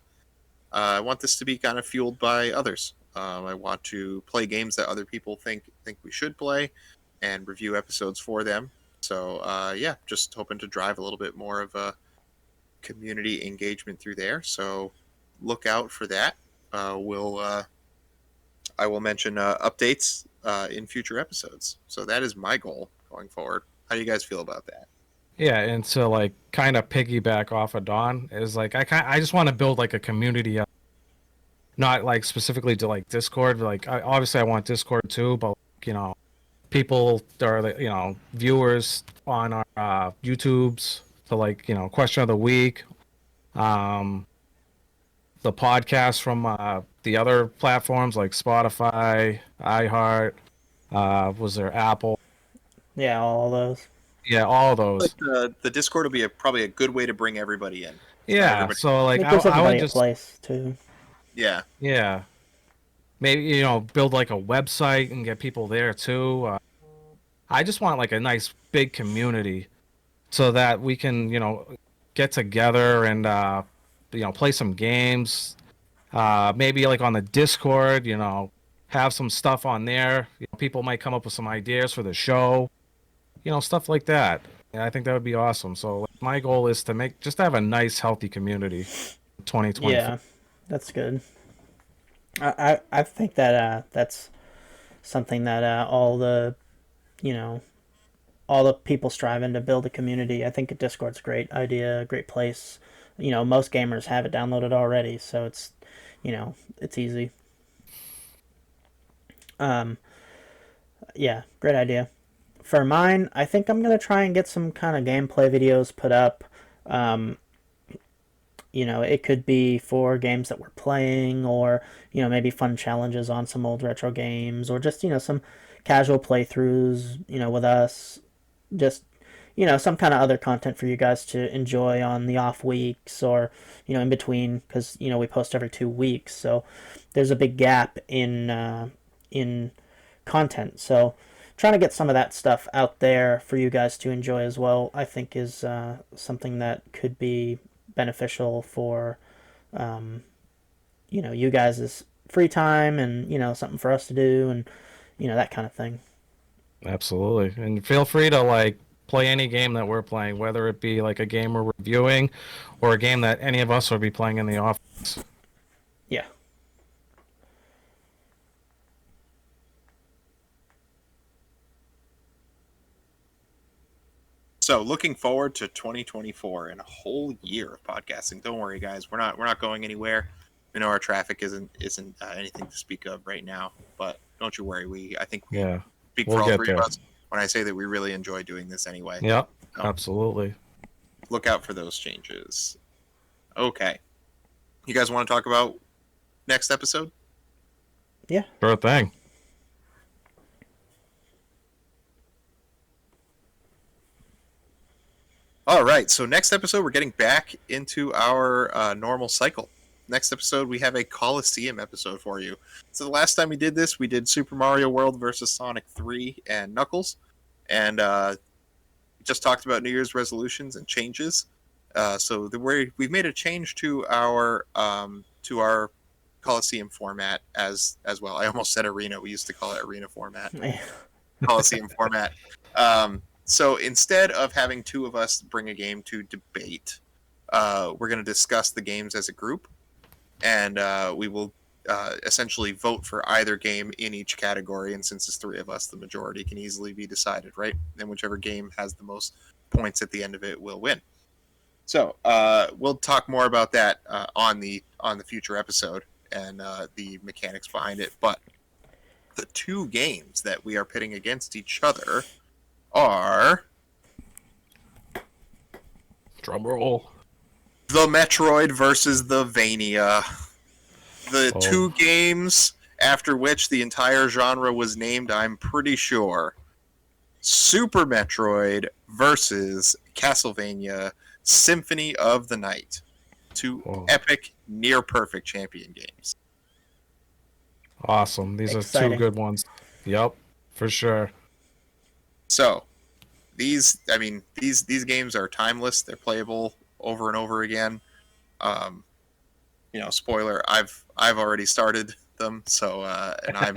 want this to be kind of fueled by others. I want to play games that other people think we should play, and review episodes for them. So yeah, just hoping to drive a little bit more of a community engagement through there. So look out for that. I will mention updates in future episodes. So that is my goal going forward. How do you guys feel about that? Yeah, and to like kind of piggyback off of Dawn is like I just want to build like a community, not like specifically to like Discord. Like obviously I want Discord too, but people or viewers on our YouTubes to like question of the week, the podcast from the other platforms like Spotify, Iheart, was there Apple? Yeah, all those. Yeah, all those. Like the Discord will be probably a good way to bring everybody in. Yeah, so like It gives I everybody would a just place too. yeah. Maybe build like a website and get people there too. I just want like a nice big community so that we can get together and play some games. Maybe like on the Discord, have some stuff on there. People might come up with some ideas for the show, stuff like that. And I think that would be awesome. So like, my goal is to have a nice, healthy community. 2024. Yeah, that's good. I think that that's something that all the people striving to build a community. I think Discord's a great idea, a great place. Most gamers have it downloaded already, so it's it's easy. Yeah, great idea. For mine, I think I'm gonna try and get some kind of gameplay videos put up. It could be for games that we're playing, or maybe fun challenges on some old retro games, or just some casual playthroughs, with us. Just some kind of other content for you guys to enjoy on the off weeks, or in between, because we post every 2 weeks, so there's a big gap in content. So trying to get some of that stuff out there for you guys to enjoy as well, I think is something that could be beneficial for you guys' free time, and something for us to do, and that kind of thing. Absolutely. And feel free to like play any game that we're playing, whether it be like a game we're reviewing or a game that any of us will be playing in the office. Yeah. So looking forward to 2024 and a whole year of podcasting. Don't worry, guys. We're not going anywhere. We know our traffic isn't anything to speak of right now, but don't you worry. I think we speak for all three of us when I say that we really enjoy doing this anyway. Yep, absolutely. Look out for those changes. Okay. You guys want to talk about next episode? Yeah. Sure thing. All right, so next episode, we're getting back into our normal cycle. Next episode, we have a Coliseum episode for you. So the last time we did this, we did Super Mario World versus Sonic 3 and Knuckles. And just talked about New Year's resolutions and changes. So we've made a change to our Coliseum format as well. I almost said arena. We used to call it arena format. Coliseum format. So instead of having 2 of us bring a game to debate, we're going to discuss the games as a group, and we will essentially vote for either game in each category, and since it's three of us, the majority can easily be decided, right? And whichever game has the most points at the end of it will win. So we'll talk more about that on the future episode and the mechanics behind it. But the two games that we are pitting against each other are Drum roll. the Metroid versus the Vania. The two games after which the entire genre was named, I'm pretty sure. Super Metroid versus Castlevania Symphony of the Night. Two epic, near perfect champion games. Awesome. These Exciting. are two good ones. Yep, for sure. So, these games are timeless. They're playable over and over again. Spoiler, I've already started them, so and I'm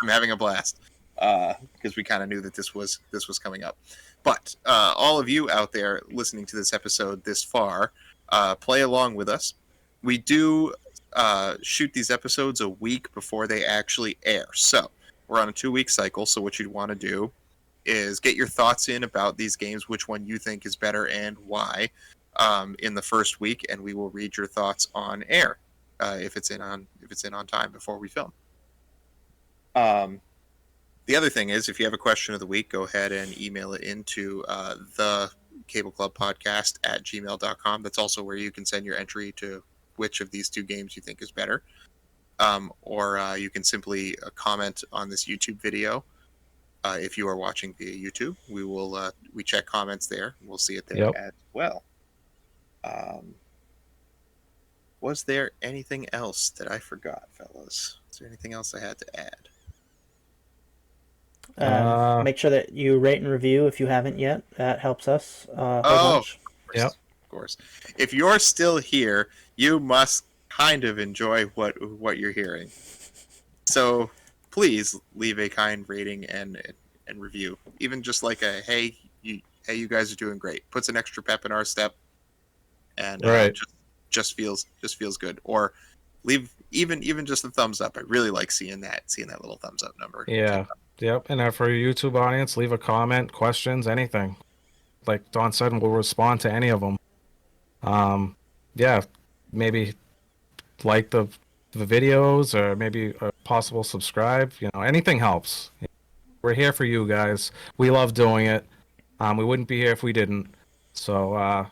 having a blast because we kind of knew that this was coming up. But all of you out there listening to this episode this far, play along with us. We do shoot these episodes a week before they actually air, so we're on a 2-week cycle. So what you'd want to do is get your thoughts in about these games, which one you think is better and why, in the first week, and we will read your thoughts on air if it's in on time before we film. The other thing is, if you have a question of the week, go ahead and email it into the Cable Club Podcast at gmail.com. That's also where you can send your entry to which of these two games you think is better. Or you can simply comment on this YouTube video. If you are watching via YouTube, we check comments there. We'll see it there as well. Was there anything else that I forgot, fellas? Is there anything else I had to add? Make sure that you rate and review if you haven't yet. That helps us a whole bunch. Of course. If you're still here, you must kind of enjoy what you're hearing. So please leave a kind rating and review. Even just like a hey you guys are doing great. Puts an extra pep in our step, and just feels good. Or leave even just a thumbs up. I really like seeing that little thumbs up number. Yeah. Yep. And for your YouTube audience, leave a comment, questions, anything. Like Don said, we'll respond to any of them. Maybe like the videos, or maybe a possible subscribe. Anything helps. We're here for you guys. We love doing it. We wouldn't be here if we didn't. So I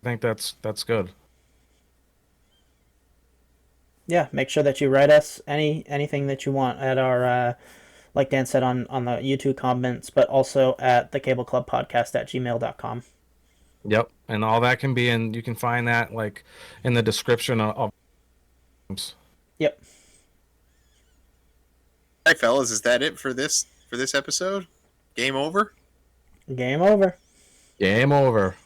think that's good. Yeah, make sure that you write us anything that you want at our like Dan said on the YouTube comments, but also at the Cable Club Podcast at gmail.com. Yep, and all that can be in. You can find that like in the description of. Yep. All right, fellas, is that it for this episode? Game over? Game over. Game over.